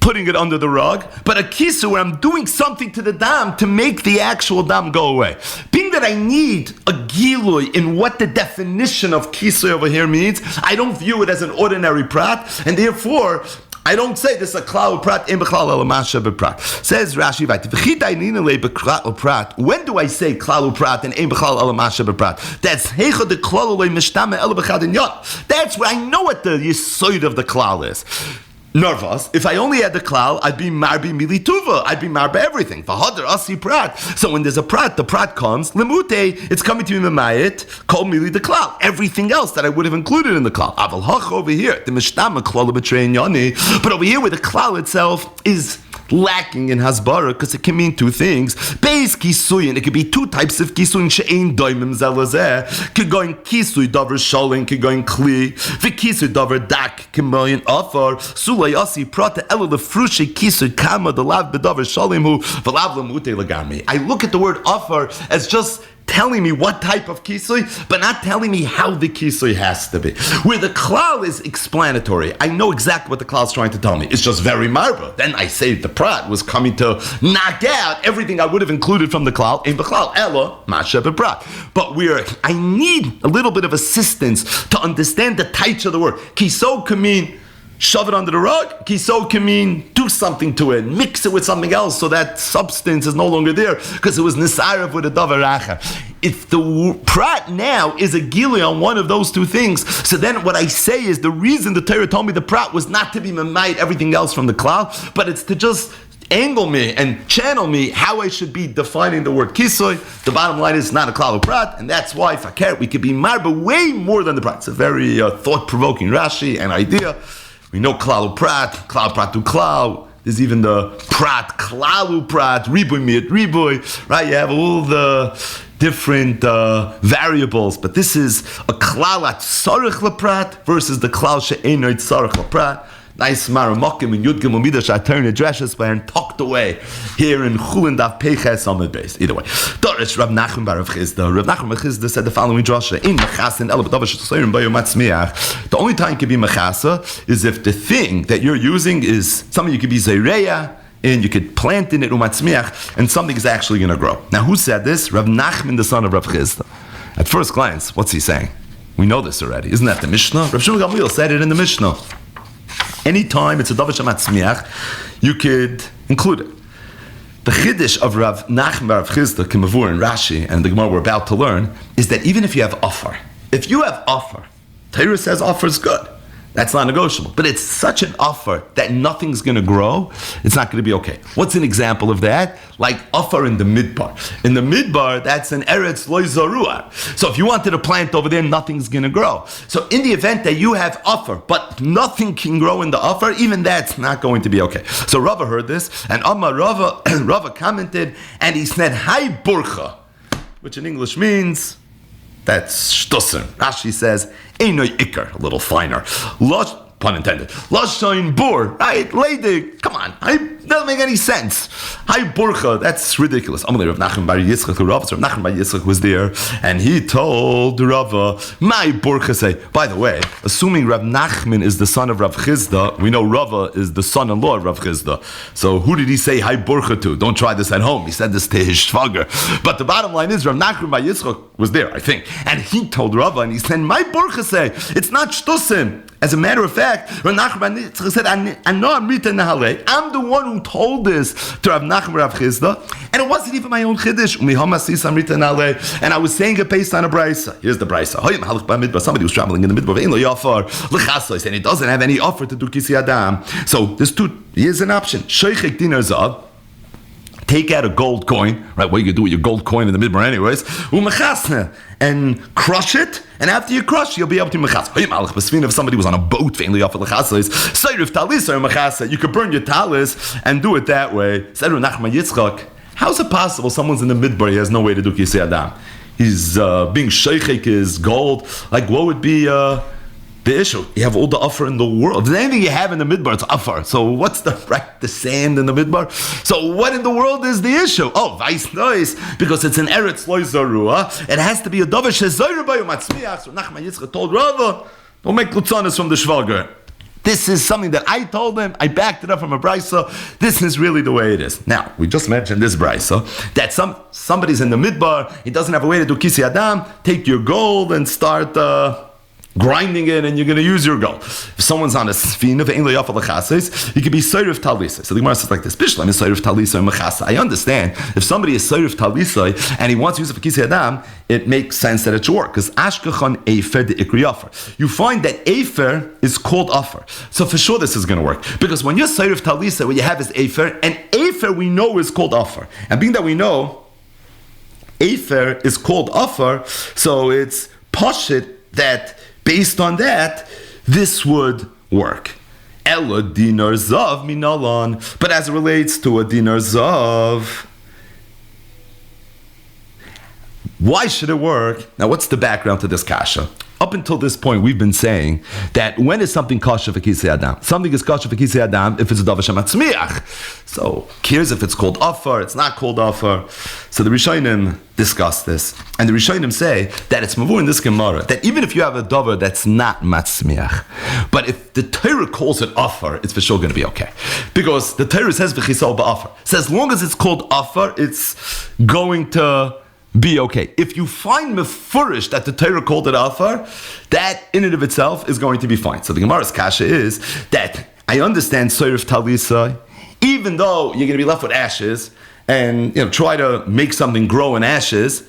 putting it under the rug, but a kisui where I'm doing something to the dam to make the actual dam go away. Being that I need a gilui in what the definition of kisui over here means, I don't view it as an ordinary prat, and therefore I don't say this is a klal prat in b'chlal elamasha b'prat. Says Rashi, when do I say klal prat and in b'chlal elamasha b'prat? That's heicha de klal mishtame el b'chadin yot. That's where I know what the yisoid of the klal is. Nervous. If I only had the klal, I'd be marbi milituva. I'd be marba everything. V'hadar asi prat. So when there's a prat, the prat comes. Lemute, it's coming to me memayit. Kol mili the klal. Everything else that I would have included in the klal. Aval hach over here, the mishtama klal b'trein yoni. But over here, where the klal itself is lacking in hasbara, because it can mean two things. Beis kisuyin, it could be two types of kisuyin she'ein doimim zelazeh. Could go in kisui davar sholin, could go in kli. V'kisui davar dak, k'moyin afar. Sulay asi prata ela lefrushi kisui kama delav bedavar sholim hu v'lav lemute legami. I look at the word afar as just telling me what type of kisui, but not telling me how the kisui has to be. Where the klal is explanatory. I know exactly what the klal is trying to tell me. It's just very marba. Then I say the prat was coming to knock out everything I would have included from the klal in the klal. Ella, masha prat. But I need a little bit of assistance to understand the types of the word. Kiso can mean shove it under the rug. Kiso can mean do something to it, mix it with something else so that substance is no longer there because it was nisarav with a davar acher. If the prat now is a gili on one of those two things, so then what I say is the reason the Torah told me the prat was not to be memait everything else from the cloud, but it's to just angle me and channel me how I should be defining the word kisoy. The bottom line is it's not a klal of prat, and that's why if I care, we could be marba way more than the prat. It's a very thought-provoking Rashi and idea. We know klal prat to klal. There's even the prat, klalu prat, riboy miat riboy, right? You have all the different variables, but this is a klal at tzarich leprat versus the klal she'enoi tzarich leprat. Nice maramokim and yud gimel midah shaturn addresses by and tucked away here in Chulin daf Peiches Amud Beis. Either way, Dorish Rav Nachman bar Rav Chizda. Rav Nachman bar Chizda said the following drasha: In mechasin ela b'davash tzayim bayu matzmiach. The only time it can be mechasa is if the thing that you're using is something you could be zayreya and you could plant in it umatzmiach, and something is actually going to grow. Now, who said this? Rav Nachman, the son of Rav Chizda. At first glance, what's he saying? We know this already. Isn't that the Mishnah? Rav Shmuel Gamliel said it in the Mishnah. Anytime it's a davar shematzmiach, you could include it. The chiddush of Rav Nachman bar Rav Chizda, Kimavur and Rashi, and the Gemara we're about to learn, is that even if you have offer, Torah says offer is good. That's not negotiable. But it's such an offer that nothing's going to grow, it's not going to be okay. What's an example of that? Like offer in the midbar. In the midbar, that's an eretz loy zarua. So if you wanted to plant over there, nothing's going to grow. So in the event that you have offer, but nothing can grow in the offer, even that's not going to be okay. So Rava heard this, and Rava commented, and he said, Hai burcha, which in English means, that's shtusen. Rashi says, Einoi ikar, a little finer. Losh, pun intended. Loshain bur, right? Lady, come on. Doesn't make any sense. Hi burcha, that's ridiculous. Amalei Rav Nachman bar Yitzchak, Rav Nachman bar Yitzchak was there, and he told Rava, my burcha say. By the way, assuming Rav Nachman is the son of Rav Chizda, we know Rava is the son-in-law of Rav Chizda. So who did he say hi burcha to? Don't try this at home. He said this to his shvager. But the bottom line is Rav Nachman bar Yitzchak was there, I think, and he told Rava, and he said, my burcha say, it's not shtusim. As a matter of fact, Rav Nachman said, I'm the one who told this to Rav Nachman Rav Chizda, and it wasn't even my own chiddush. And I was saying it based on a brisa. Here's the brisa. Somebody was traveling in the midbar, and he doesn't have any offer to do kisi adam. So here's an option. Sheichek dinar zav. Take out a gold coin, right? What you could do with your gold coin in the midbar anyways, and crush it, and after you crush, you'll be able to mechas. If somebody was on a boat, you could burn your talis and do it that way. How's it possible someone's in the midbar, he has no way to do kisei adam? He's being sheichek his gold. Like, what would be the issue? You have all the offer in the world. If there's anything you have in the midbar, it's offer. So what's the sand in the midbar? So what in the world is the issue? Oh, vice noise, because it's an eretz loy zarua. It has to be a davar shezoyru bayu matzmiach. So Nachman Yitzchak told Rava, don't make lutzanis from the shvager. This is something that I told him. I backed it up from a brisa. This is really the way it is. Now, we just mentioned this brisa, that somebody's in the midbar, he doesn't have a way to do kisi adam, take your gold and start grinding it, and you're going to use your gold. If someone's on a sfina, he could be soyrif talisa. So the Gemara says like this: Bishlam is soyrif talisa and mechasa. I understand if somebody is soyrif talisa and he wants to use it for kisi adam, it makes sense that it should work because ashkachan efer de ikri offer. You find that efer is called offer, so for sure this is going to work because when you're soyrif talisa, what you have is efer, and efer we know is called offer, and being that we know efer is called offer, so it's pashit that. Based on that, this would work. Ela dinar zav minalan. But as it relates to a dinar zav, Why should it work? Now, what's the background to this kasha? Up until this point, we've been saying that when is something kosher for kisei adam? Something is kosher for kisei adam if it's a davar shematzmiach. So, here's if it's called afar, it's not called afar. So the Rishonim discuss this, and the Rishonim say that it's mavur in this Gemara that even if you have a davar that's not matzmiach, but if the Torah calls it afar, it's for sure going to be okay, because the Torah says v'chisal ba'afar. So as long as it's called afar, it's going to be okay. If you find mefurish that the Torah called it afar, that in and of itself is going to be fine. So the Gemara's kasha is that I understand soyrif talisa, even though you're going to be left with ashes, and try to make something grow in ashes,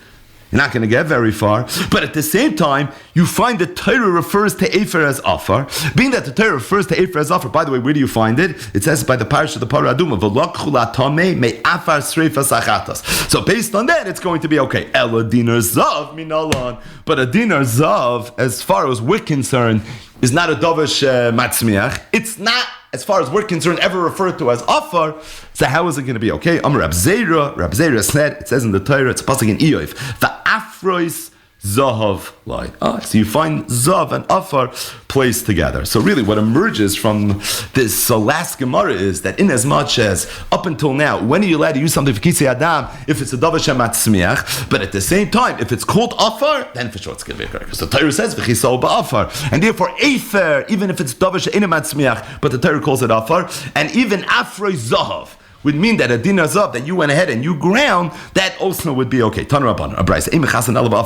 you're not going to get very far. But at the same time, you find that Torah refers to Efer as Afar. Being that the Torah refers to Efer as Afar, by the way, where do you find it? It says by the parish of the Parah Aduma, me Afar Sreifas Achatas. So based on that, it's going to be okay. Ela dinar zav minalan. But a dinar zav, as far as we're concerned, is not a dovish matzmiach. It's not, as far as we're concerned, ever referred to as afar. So how is it going to be okay? Rab Zera said, it says in the Torah, it's a pasuk in Iyov, va'afrois zahav lai. So you find zav and afar placed together. So really what emerges from this last Gemara is that in as much as up until now, when are you allowed to use something for kisei adam if it's a davar shematzmiach, but at the same time, if it's called afar, then for sure it's going to be correct. Because the Torah says v'chisol ba'afar, and therefore efer, even if it's davar she'eina matzmiach, but the Torah calls it afar, and even afroi zahav would mean that a dinar zav that you went ahead and you ground, that also would be okay. Tan Rabban, a brayse,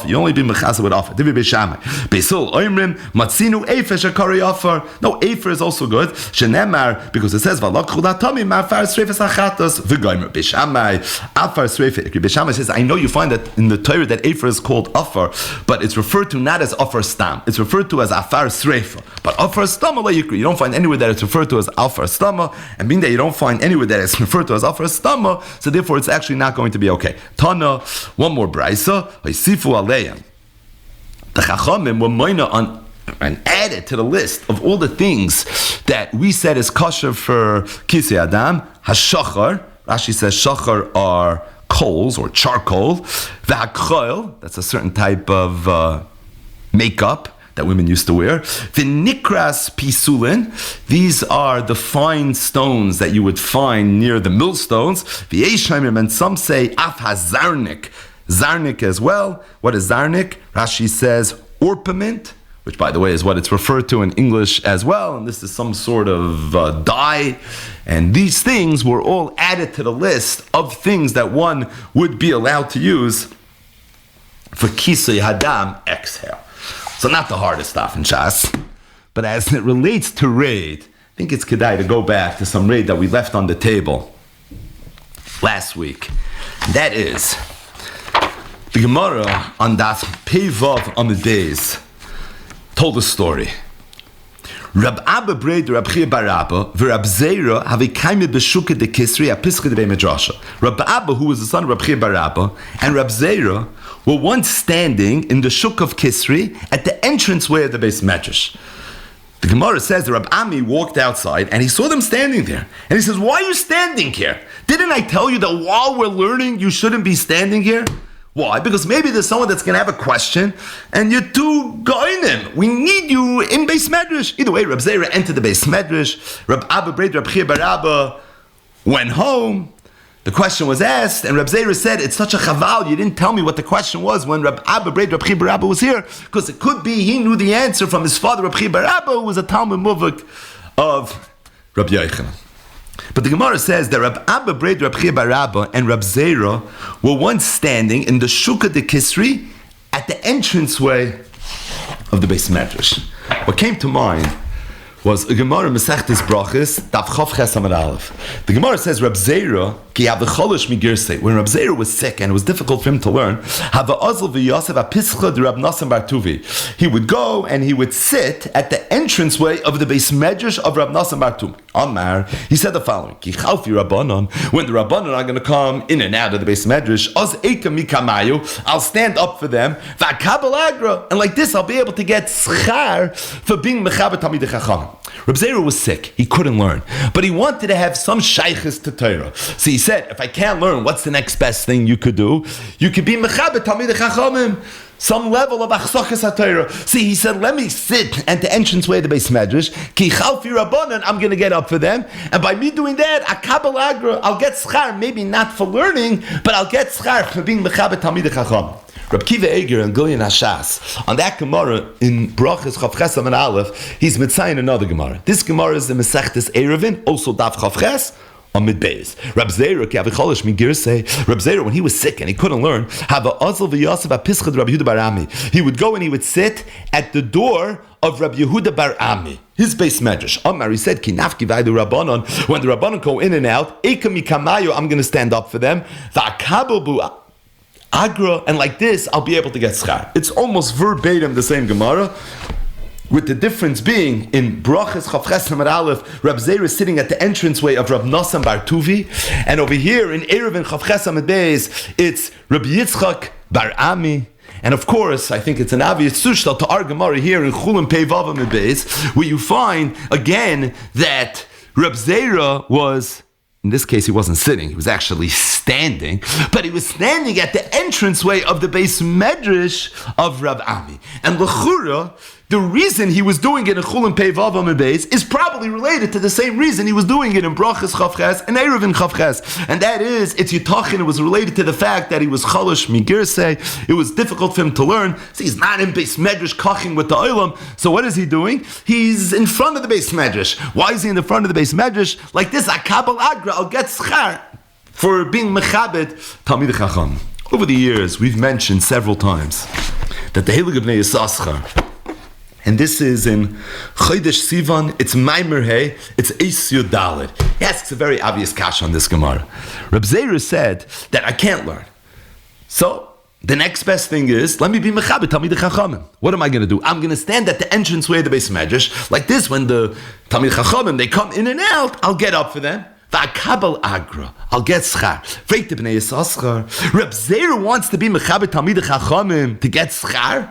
you only be mechasa with afar. Divi beishamai. Beisol oimrim matzinu efer shekari afar. No, efer is also good. Shenemar, because it says valakchu latami ma'afar sreifas achatas v'goimer beishamai afar sreifas. Beishamai says, I know you find that in the Torah that efer is called afar, but it's referred to not as afar stam. It's referred to as afar sreifa. But afar stama you don't find anywhere that it's referred to as afar stama, and being that you don't find anywhere that it's referred to as afar stama, so therefore it's actually not going to be okay. Tana, one more braysa, Haysifu Aleim. The Chachamim were moina on and added to the list of all the things that we said is kosher for kisei adam. Hashachar, Rashi says shachar are coals or charcoal. V'hakchoil, that's a certain type of makeup that women used to wear. The nikras pisulin, these are the fine stones that you would find near the millstones. The Yeshayim, and some say af hazarnik, zarnik as well. What is zarnik? Rashi says orpiment, which by the way is what it's referred to in English as well, and this is some sort of dye. And these things were all added to the list of things that one would be allowed to use for kisei hadam exhale. So not the hardest stuff in Shas, but as it relates to raid, I think it's kedai to go back to some raid that we left on the table last week. That is the Gemara on that Peivav on the days told a story. Rab Abba Breid Rab Chia Bar Abba v'Rab Zera have a kaime b'shuka de Kisri a piska de Medrasha. Rab Abba, who was the son of Rab Chia Bar Abba, and Rab Zera were once standing in the shuk of Kisri at the entranceway of the Beis Medrash. The Gemara says that Rab Ami walked outside and he saw them standing there. And he says, why are you standing here? Didn't I tell you that while we're learning, you shouldn't be standing here? Why? Because maybe there's someone that's going to have a question and you're too goinim. We need you in Beis Medrash. Either way, Rab Zera entered the Beis Medrash. Rab Abba Breid Rab Chia Bar Abba went home. The question was asked, and Rab Zera said, it's such a chaval, you didn't tell me what the question was when Rab Abba Breid Rab Chia Bar Abba was here, because it could be he knew the answer from his father Rab Chia Bar Abba, who was a Talmud Muvak of Rab Yochanan. But the Gemara says that Rab Abba Breid Rab Chia Bar Abba and Rab Zera were once standing in the Shukah de Kisri at the entranceway of the Beis Medrash. What came to mind was a Gemara Masechtes Brachos, Daf Chav Ches Amud Aleph. The Gemara says Rab Zera ki have the cholish migirsei. When Rab Zera was sick and it was difficult for him to learn, have a azl v'yosef a pischa de Rab Nassim Bar Tuvi. He would go and he would sit at the entranceway of the Beis Medrash of Rab Nassim Bar Tuvi. Amar, he said the following: Ki chalfi Rabbanon. When the Rabbanon are going to come in and out of the Beis Medrash, az eka mikamayu, I'll stand up for them. V'akabel agra, and like this I'll be able to get schar for being mechaber tamidei chacham. Reb Zera was sick; he couldn't learn, but he wanted to have some shaykhs to Torah. So he said, if I can't learn, what's the next best thing you could do? You could be mechabed Talmidei Chachamim, some level of achsokas HaTorah. See, he said, let me sit at the entranceway of the Beis Medrash, ki chalfi rabbanan, I'm going to get up for them, and by me doing that, akabel agra, I'll get schar, maybe not for learning, but I'll get schar for being mechabed Talmidei Chachamim. Reb Kiva Eger and Gillian Hashas, on that Gemara in Brachas Chav Ches Amud Aleph, he's mitzayin another Gemara. This Gemara is the Masechtes Eruvin, also Daf Chav Ches, on Midbeis. Reb Zera, ki avicholish migir say, Reb Zera, when he was sick and he couldn't learn, have a azal v'yasef apischad Rabbi Yehuda bar Ami. He would go and he would sit at the door of Rabbi Yehuda bar Ami, his Beis Medrash. Amar, he said, ki nafki v'aydu Rabbanon, when the Rabbanon go in and out, eka mikamayo, I'm going to stand up for them, v'akabel bu Agra, and like this, I'll be able to get schar. It's almost verbatim the same Gemara, with the difference being in Brachas Chav Ches Amud Aleph, Reb Zera is sitting at the entranceway of Reb Nosson bar Tuvi, and over here in Eruvin Chav Ches Amud Beis, it's Reb Yitzchak bar Ami. And of course, I think it's an obvious sushta to our Gemara here in Chulin Pei Vav Amud Beis, where you find again that Reb Zera was, in this case, he wasn't sitting, he was actually standing, but he was standing at the entranceway of the Beis Medrash of Rab Ami. And L'chura, the reason he was doing it in Chulin Pei Vav Amud Beis is probably related to the same reason he was doing it in Brachas Chav Ches and Eruvin Chav Ches. And that is, it's Yitachin, it was related to the fact that he was Chalosh Migirsei, it was difficult for him to learn, so he's not in Beis Medrash kaching with the Olam. So what is he doing? He's in front of the Beis Medrash. Why is he in the front of the Beis Medrash? Like this, Akabel Agra, I'll get schar for being mechabed Talmidei Chacham. Over the years, we've mentioned several times that the Heilig of Bnei Yissaschar, and this is in Chodesh Sivan, it's Maimer Hey, it's Eis Yud Daled. He asks a very obvious kash on this Gemara. Reb Zera said that I can't learn. So, the next best thing is, let me be Mechabed Talmidei Chachamim. What am I going to do? I'm going to stand at the entranceway of the Beis Medrash, like this, when the Talmidei Chachamim, they come in and out, I'll get up for them. V'akabel agra, I'll get schar. Freit b'nei Yissaschar. Reb Zera wants to be Mechabed Talmidei Chachamim to get schar?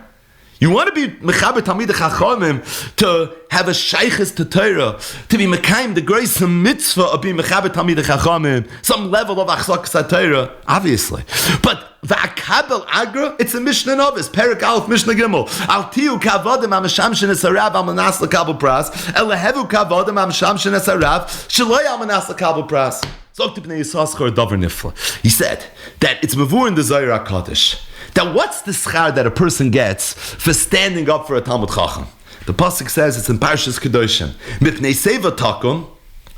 You want to be Mechabed Talmidei Chachamim to have a shaykhis to Torah, to be Mekayim the grace and mitzvah of being Mechabed Talmidei Chachamim, some level of achzakas Torah, obviously. But V'akabel agra, it's a Mishnah Novis, Perek Aleph Mishnah Gimel. Al tiyu kavodim ha'mashamshin esarav al manas l'kabel pras, elahevu kavodim ha'mashamshin esarav, shelo al manas l'kabel pras. Zok t'bnei Yissaschar davar nifla. He said that it's mavur in the Zohar HaKadosh. That what's the schar that a person gets for standing up for a Talmud Chacham? The pasuk says it's in Parshas Kedoshim. Mipnei seva takum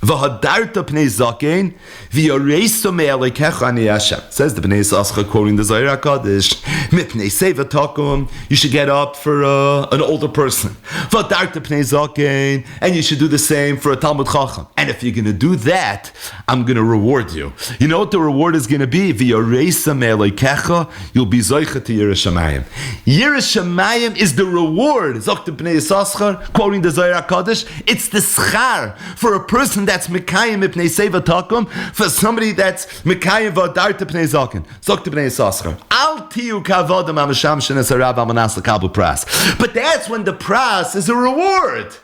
v'hadarta pnei zakein v'yoreiso me'alekecha ani Hashem. Says the Bnei Yissaschar, quoting the Zohar HaKadosh, Mipnei seva takum, you should get up for an older person. V'hadarta pnei zakein, and you should do the same for a Talmud Chacham. And if you're going to do that, I'm going to reward you. You know what the reward is going to be? V'yoreisa me'alekecha, you'll be zoicha to Yiras Shamayim. Yiras Shamayim is the reward. Zok the Bnei Yissaschar, quoting the Zohar HaKadosh, it's the schar for a person that's Mekayim Ipnei Seva Takum, for somebody that's Mekayim V'adarta Pnei Zaken. Zok the Bnei Yissaschar. Al tiyu kavodim ha'mashamshin esarav al manas l'kabel pras. But that's when the pras is a reward.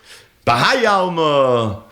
B'hayalma.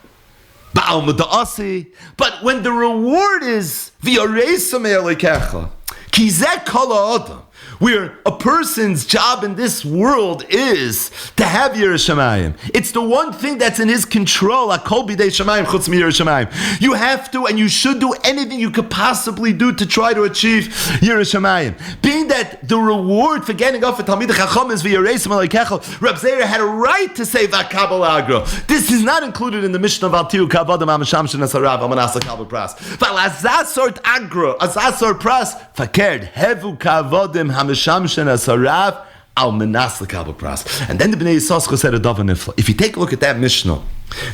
Ba'alma da'asi. But when the reward is v'yoreisa me'alekecha, ki zeh kol ha'adam, where a person's job in this world is to have Yiras Shamayim. It's the one thing that's in his control. Akol bidei Shamayim chutz mi Yiras Shamayim. You have to and you should do anything you could possibly do to try to achieve Yiras Shamayim. Being that the reward for getting up for Talmidei Chacham is v'yoreisim alekecha, Reb Zera had a right to say v'akabel agra. This is not included in the Mishnah of Al tiyu kavodim ha'mashamshin esarav al manas l'kabel pras. Val azasort agra, azasort pras, fakerd hevu kavodim Mishamshin asarav al menas l'kabel pras. And then the Bnei Yissaschar said a davar nifla. If you take a look at that Mishnah,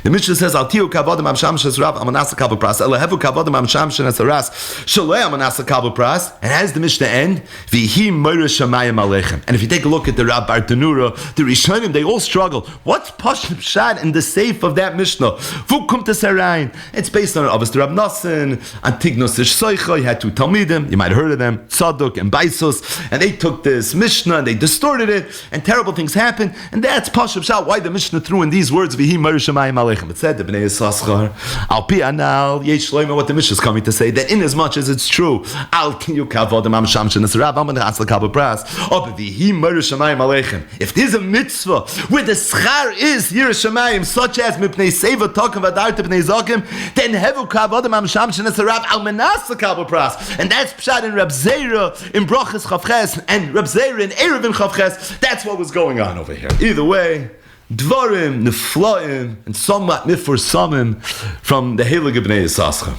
the Mishnah says al tiyu kavodim hamshamshin asarav al manas l'kabel pras, elahevu kavodim hamshamshin asaras shalei al manas l'kabel pras. And how does the Mishnah end? V'hi moira shamayim aleichem. And if you take a look at the Rab Bartanura, the Rishonim, they all struggle. What's pashut pshat in the seif of that Mishnah? Vu kumt es herein? It's based on obviously Rab Nosson, Antignos ish Soicha. He had two Talmidim, you might have heard of them, Tzadok and Baisos, and they took this Mishnah and they distorted it, and terrible things happened. And that's pashut pshat why the Mishnah threw in these words V'hi moira shamayim Shemayim Aleichem. It said the Bnei Yissaschar Al Pi Anal Yesh Shloimo, what the Mishnah is coming to say, that in as much as it's true Al Kinyu Kavod Am Sham Shenas Rav Am Nechas Lekabel Pras Obevihi Mer Shemayim Aleichem. If there's a mitzvah where the schar is Yireh Shemayim, such as Mipnei Seva Tokim V'Adarta Bnei Zokim, then Hevu Kavod Am Sham Shenas Rav Al Menas Lekabel Pras, and that's Pshat in Reb Zera in Brachas Chavches and Reb Zera in Erev in Chavches. That's what was going on over here. Either way, Dvarim, Neflaim, and somewhat Nifursamim from the Heilige Bnei Yissaschar.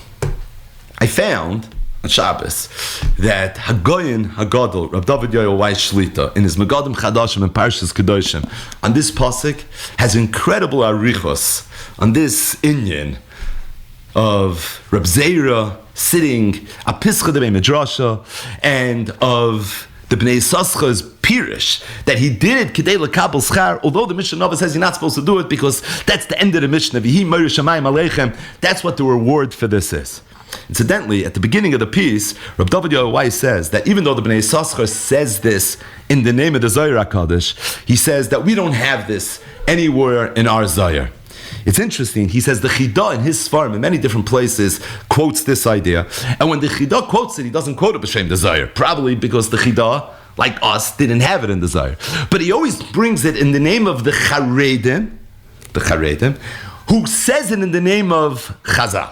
I found on Shabbos that Hagoyin Hagadol, Rab David Yoel Weiss Shlita, in his Megadim Chadashim and Parshas Kedoshim, on this pasuk has incredible arichos on this inyan of Reb Zera sitting a Pischa de Midrasha, and of the Bnei Yissaschar's Pirish, that he did it Kidei Lekabel Schar, although the Mishnah Nova says you're not supposed to do it because that's the end of the Mishnah. V'hi Meir Shamayim Aleichem. That's what the reward for this is. Incidentally, at the beginning of the piece, Rab David Yoel Weiss says that even though the Bnei Yissaschar says this in the name of the Zohar HaKadosh, he says that we don't have this anywhere in our Zohar. It's interesting, he says the Chida in his Sfarim in many different places quotes this idea, and when the Chida quotes it, he doesn't quote it b'shem the Zohar, probably because the Chida, like us, didn't have it in the Zohar. But he always brings it in the name of the Charedim, who says it in the name of Chazal.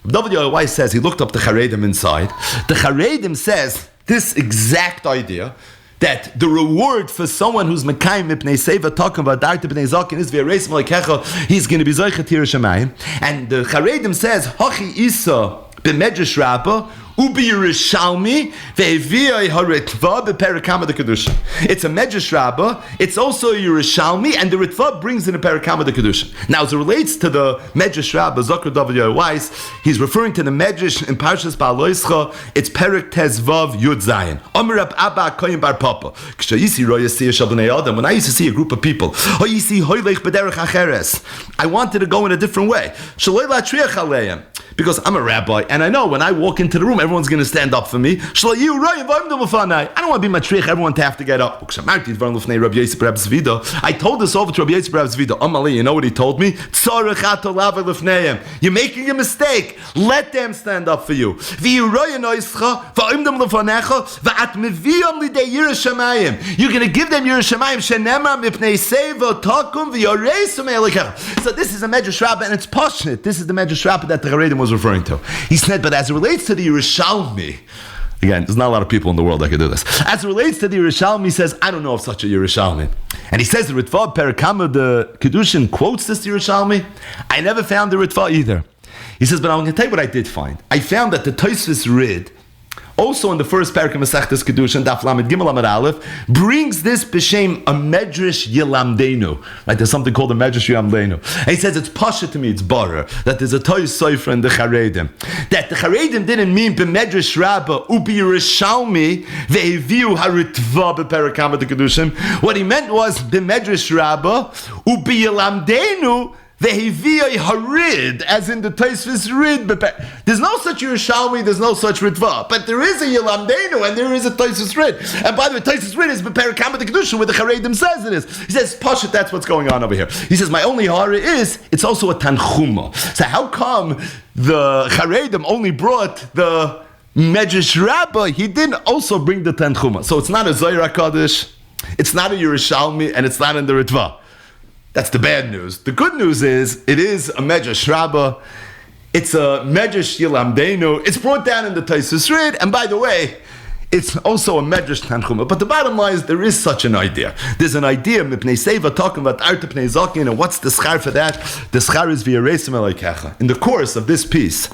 David Yoel Weiss says he looked up the Charedim inside. The Charedim says this exact idea, that the reward for someone who's Mekayim Mipnei Seva Tokim V'Adarta B'nei Zokin is V'Yareis Malikecha, he's going to be Zoichet Yireh Shamayim. And the Charedim says, Hachi Isa B'Medrash Rabbah Ubi Yerushalmi Ve'eviyai HaRitva B'Perakama the Kedusha. It's a Medrash Rabbah, it's also a Yerushalmi, and the Ritva brings in a Perakama the Kedusha. Now, as it relates to the Medrash Rabbah, Zokar David Yoel Weiss, he's referring to the Medrash in Parshas Ba'aloischa, it's Perak Tezvav Yud Zayin. Omer Rab Abba Koyin Bar Papa. K'shayisi Roya Siyah Shal B'nei Adam, when I used to see a group of people, Hoyisi Hoylech B'derech Acheres, I wanted to go in a different way. Shaloi Latriach Aleim. Because I'm a rabbi, and I know when I walk into the room, everyone's going to stand up for me. I don't want to be matriach, everyone to have to get up. I told this over to Rabbi Yosef Rav Zvida. Amali, you know what he told me? You're making a mistake. Let them stand up for you. You're going to give them Yireh Shamayim. So this is a Medrash Rabbah, and it's passionate. This is the Medrash Rabbah that the Charedim was referring to. He said, but as it relates to the Yerushalmi, again, there's not a lot of people in the world that can do this. As it relates to the Yerushalmi, he says, I don't know of such a Yerushalmi. And he says the Ritva Perakama the Kedushin quotes this Yerushalmi. I never found the Ritva either. He says, but I'm going to tell you what I did find. I found that the Tosfos Rid, also in the first parak of Masechtas Kedushin, Daf Lamed Gimel Amud Aleph, brings this b'shem a Medrash Yilamdeinu. Right, there's something called a Medrash Yilamdeinu. And he says it's pasha to me, it's barer, that there's a Toy Sofer in the Charedim. That the Charedim didn't mean b'Medrash Rabbah ubi Yerushalmi ve'eviu haritva b'perakam the Kedushin. What he meant was b'Medrash Rabbah ubi Yilamdeinu Vehiviyai harid, as in the Tosfos Rid. There's no such Yerushalmi, there's no such Ritva, but there is a Yilamdeinu and there is a Tosfos Rid. And by the way, Tosfos Rid is Beperikam the Kedusha, where the Charedim says it is. He says, Pashat, that's what's going on over here. He says, my only hara is, it's also a Tanchuma. So how come the Charedim only brought the Medrash Rabbah? He didn't also bring the Tanchuma. So it's not a Zohar HaKadosh, it's not a Yerushalmi, and it's not in the Ritva. That's the bad news. The good news is, it is a Medrash Rabbah. It's a Medrash Yilamdeinu. It's brought down in the Tosfos Rid, and by the way, it's also a Medrash Tanchuma. But the bottom line is, there is such an idea. There's an idea, Mipnei Seva talking about Arta Pnei Zakin, and what's the schar for that? The schar is V'Yareis Malikecha. In the course of this piece,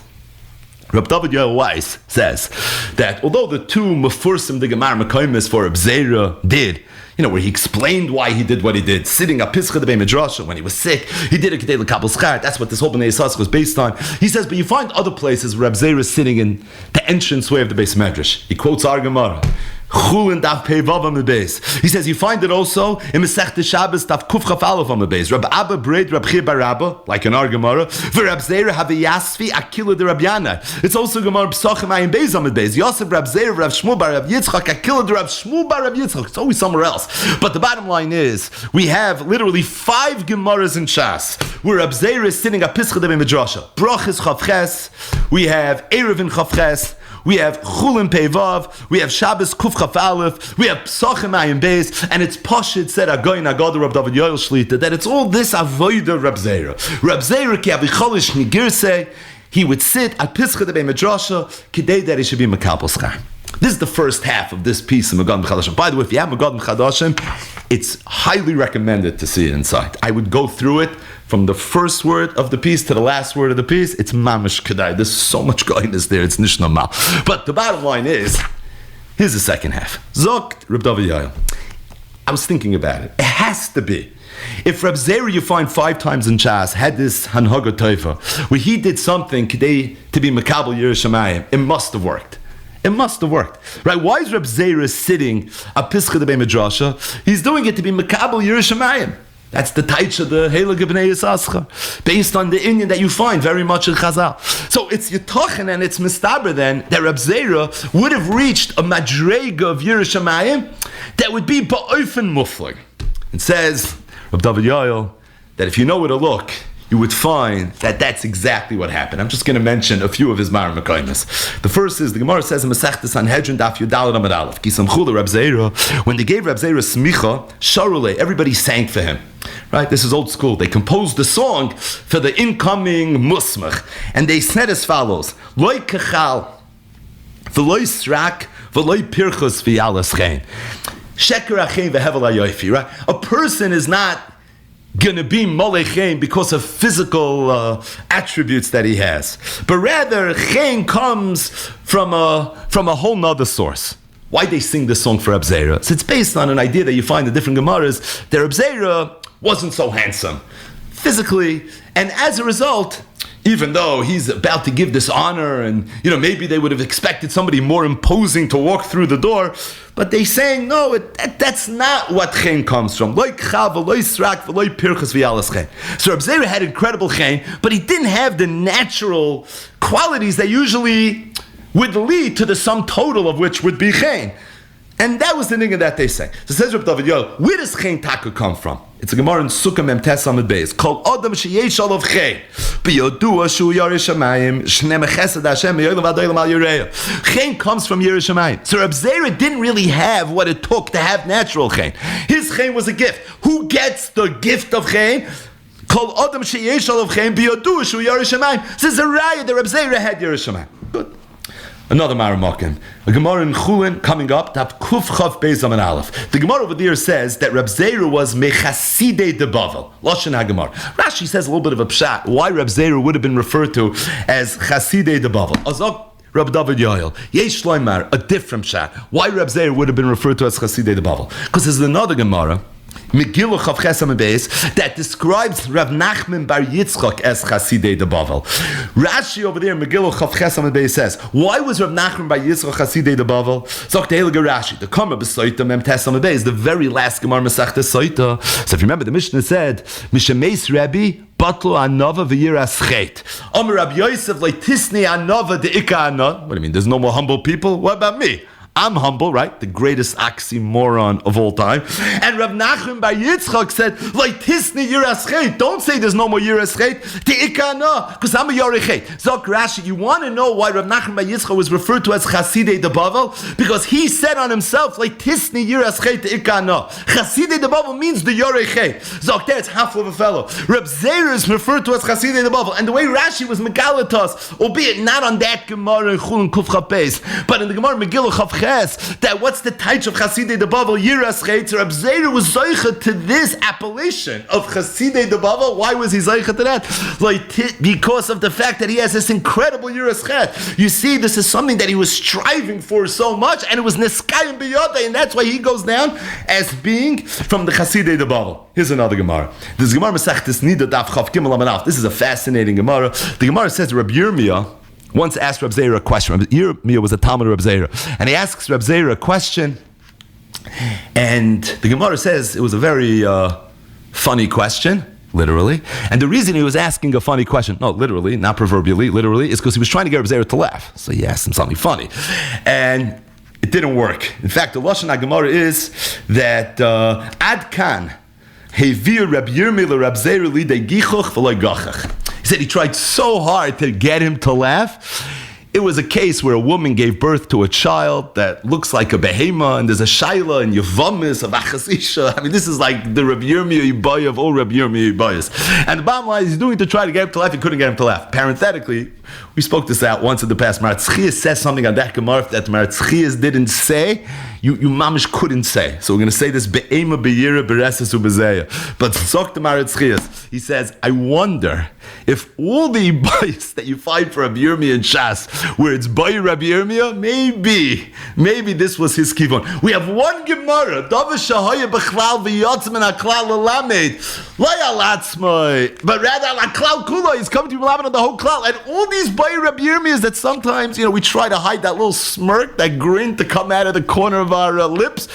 Rab David Yoel Weiss says that although the two Mefursim the Gemara Mekaymis for Reb Zera did, where he explained why he did what he did, sitting at Pischa de Midrasha when he was sick, he did a Kedei L'Kabel Schar. That's what this whole Bnei Yissaschar was based on. He says, but you find other places where Reb Zera is sitting in the entranceway of the Beis Medrash. He quotes our Gemara. Chulin Daf Pei Vav on the base. He says you find it also in Masechta Shabbos Daf Kuf Chaf Aleph on the base. Rab Abba Breid Rab Chir Bar Abba, like in our Gemara. For Rab Zera have a Yasfi Akila de Rab Yana. It's also Gemara Psachim Ayin Beis on the base. Yosef Rab Zera Rab Shmuel Bar Rab Yitzchak Akila de Rab Shmuel Bar Rab Yitzchak. It's always somewhere else. But the bottom line is we have literally 5 Gemaras in Shas where Reb Zera is sitting at Pischa de Midrasha. Brachas Chavches, we have Erev in Chavches, we have Chulin Peivav, we have Shabbos Kuf Chaf Aleph, we have Psachim Ayin Beis, and it's Pashit said Agoyin Agada Reb David Yoel Shlita, that it's all this Avodah Reb Zera. Reb Zera ki avicholish nigirse, he would sit at Pischa de Midrasha, kidei that he should be Mekabel Schar. This is the first half of this piece of Megadim Chadashim. By the way, if you have Megadim Chadashim, it's highly recommended to see it inside. I would go through it from the first word of the piece to the last word of the piece. It's mamish kedai. There's so much guidance there. It's nish normal. But the bottom line is, here's the second half. Zokt Reb David Yoel. I was thinking about it. It has to be. If Reb Zera, you find 5 times in Chas, had this Hanhaga Teifa, where he did something today to be Makabel Yerushalayim, it must have worked. It must have worked. Right? Why is Reb Zera sitting at Pischa de Midrasha? He's doing it to be Makabel Yerushalayim. That's the Taich of the Heilige Bnei Yisascha, based on the Indian that you find very much in Chazal. So it's Yitochen and it's Mistaber then that Reb Zera would have reached a Madrega of Yerushalayim that would be Ba'ofen Muflag. It says, Reb David Yoel, that if you know where to look, you would find that that's exactly what happened. I'm just going to mention a few of his Mara Mekaymas. The first is, the Gemara says in Masechtas Sanhedrin, Daf Yudalad Amud Aleph, Ki Samchula Reb Zera, when they gave Reb Zera Smicha, Sharule, everybody sang for him. Right? This is old school. They composed the song for the incoming Musmach. And they said as follows, Loi Kechal, V'loi Srak, V'loi Pirchus V'yalas Chen. Sheker Achein V'hevel HaYoifi, right? A person is not going to be Molechein because of physical attributes that he has. But rather, Chen comes from a whole nother source. Why they sing this song for Reb Zera? So it's based on an idea that you find in different Gemaras, that Reb Zera wasn't so handsome physically, and as a result, even though he's about to give this honor, and maybe they would have expected somebody more imposing to walk through the door, but they saying no, that's not what chen comes from. So Reb Zera had incredible chen, but he didn't have the natural qualities that usually would lead to the sum total of which would be chen. And that was the nigga that they say. So says Reb David Yoel, where does chen taka come from? It's a Gemara in Sukkah Mem Tes Amud Beis. Kol Adam sheyesh alav chen, biyodua shu yarish hamayim, shnei mechesed Hashem meyoylam v'adoylam al yireya. Chen comes from Yerish Hamayim. So Reb Zera didn't really have what it took to have natural chen. His chen was a gift. Who gets the gift of chen? Kol Adam sheyesh alav chen, biyodua shu yarish hamayim. This is a raya that Reb Zera had Yerish Hamayim. Good. Another Maramakim. A Gemara in Chulin coming up, Tav Kuf Chav Beis Amud Aleph. The Gemara over there says that Reb Zera was Mechasidei de Bavel. Lashon HaGemara. Rashi says a little bit of a pshat, why Reb Zera would have been referred to as Chasidei de Bavel. Azok Reb David Yoel. Yesh Shloimar, a different pshat. Why Reb Zera would have been referred to as Chasidei de Bavel? Because there's another Gemara, Megillah Chav Ches Amud Beis, that describes Rav Nachman Bar Yitzchak as Chasidei de Bavel. Rashi over there in Megillah Chav Ches Amud Beis says, why was Rav Nachman Bar Yitzchak Chasidei de Bavel? Zok the Heilige Rashi, the Kamar B'Soita Mem Tes Amud Beis, the very last Gemara Masechta Soita. So if you remember, the Mishnah said, Mishemeis Rabbi Batlu Anova V'Yiras Chet. Amar Rabbi Yosef Leitisni Anova De'ika Anah. What do you mean? There's no more humble people? What about me? I'm humble, right? The greatest oxymoron of all time. And Rav Nachman Bar Yitzchak said, like Tisni Yiras Chet. Don't say there's no more Yiras Chet. Te'ikana, because I'm a Yorei Chet. Zok Rashi, you want to know why Rav Nachman Bar Yitzchak was referred to as Chasidei de Bavel? Because he said on himself, like Tisni Yiras Chet Te'ikana. Chasidei de Bavel means the Yorei Chet. Zok, that's half of a fellow. Reb Zera is referred to as Chasidei de Bavel. And the way Rashi was Megalatos, albeit not on that Gemara in Chulin Kuf Chapes, but in the Gemara Megillah Chav that what's the taich of Chasidei de Bavel Yiras Chet? Reb Zera was zoicha to this appellation of Chasidei de Bavel. Why was he zoicha to that? Like because of the fact that he has this incredible Yiras Chet. You see, this is something that he was striving for so much, and it was Neskayim B'Yodai, and that's why he goes down as being from the Chasidei de Bavel. Here's another Gemara. This Gemara Masechtas Nida Daf Chav Gimel Amud Aleph. This is a fascinating Gemara. The Gemara says Reb Yirmiyah once asked Reb Zera a question. Yirmiyah was a Talmud of Reb Zera, and he asks Reb Zera a question, and the Gemara says it was a very funny question, literally. And the reason he was asking a funny question, no, literally, not proverbially, literally, is because he was trying to get Reb Zera to laugh. So he asked him something funny, and it didn't work. In fact, the Lashon HaGemara is that Ad Kan Hevir Reb Yirmiyah Reb Zera lidei gichuch v'loy gachach. He said he tried so hard to get him to laugh. It was a case where a woman gave birth to a child that looks like a behema, and there's a shaila and yavamis of achasisha. I mean, this is like the Reb Yirmiyah Yibaya of all Reb Yirmiyah Yibayas. And the bottom line is, he's doing it to try to get him to laugh. He couldn't get him to laugh. Parenthetically, we spoke this out once in the past. Maratzias says something on that Gemara that Maratzias didn't say. You mamish couldn't say. So we're going to say this be'ema be'yira be'reses u'bezeya. But Zok the Maratzias, he says, I wonder if all the Yibayas that you find for Rabbi Yirmiyah and Shas, where it's Bayi Rabbi Yirmiyah, maybe this was his kivon. We have one Gemara, Dava Shahaya B'chlal v'yotzim and HaKlal l'lamed, lo yalatzmai, but rather HaKlal kula, he's coming to be on the whole klal. And all these Bayi Rabbi Yirmiyahs that sometimes, we try to hide that little smirk, that grin to come out of the corner of our lips.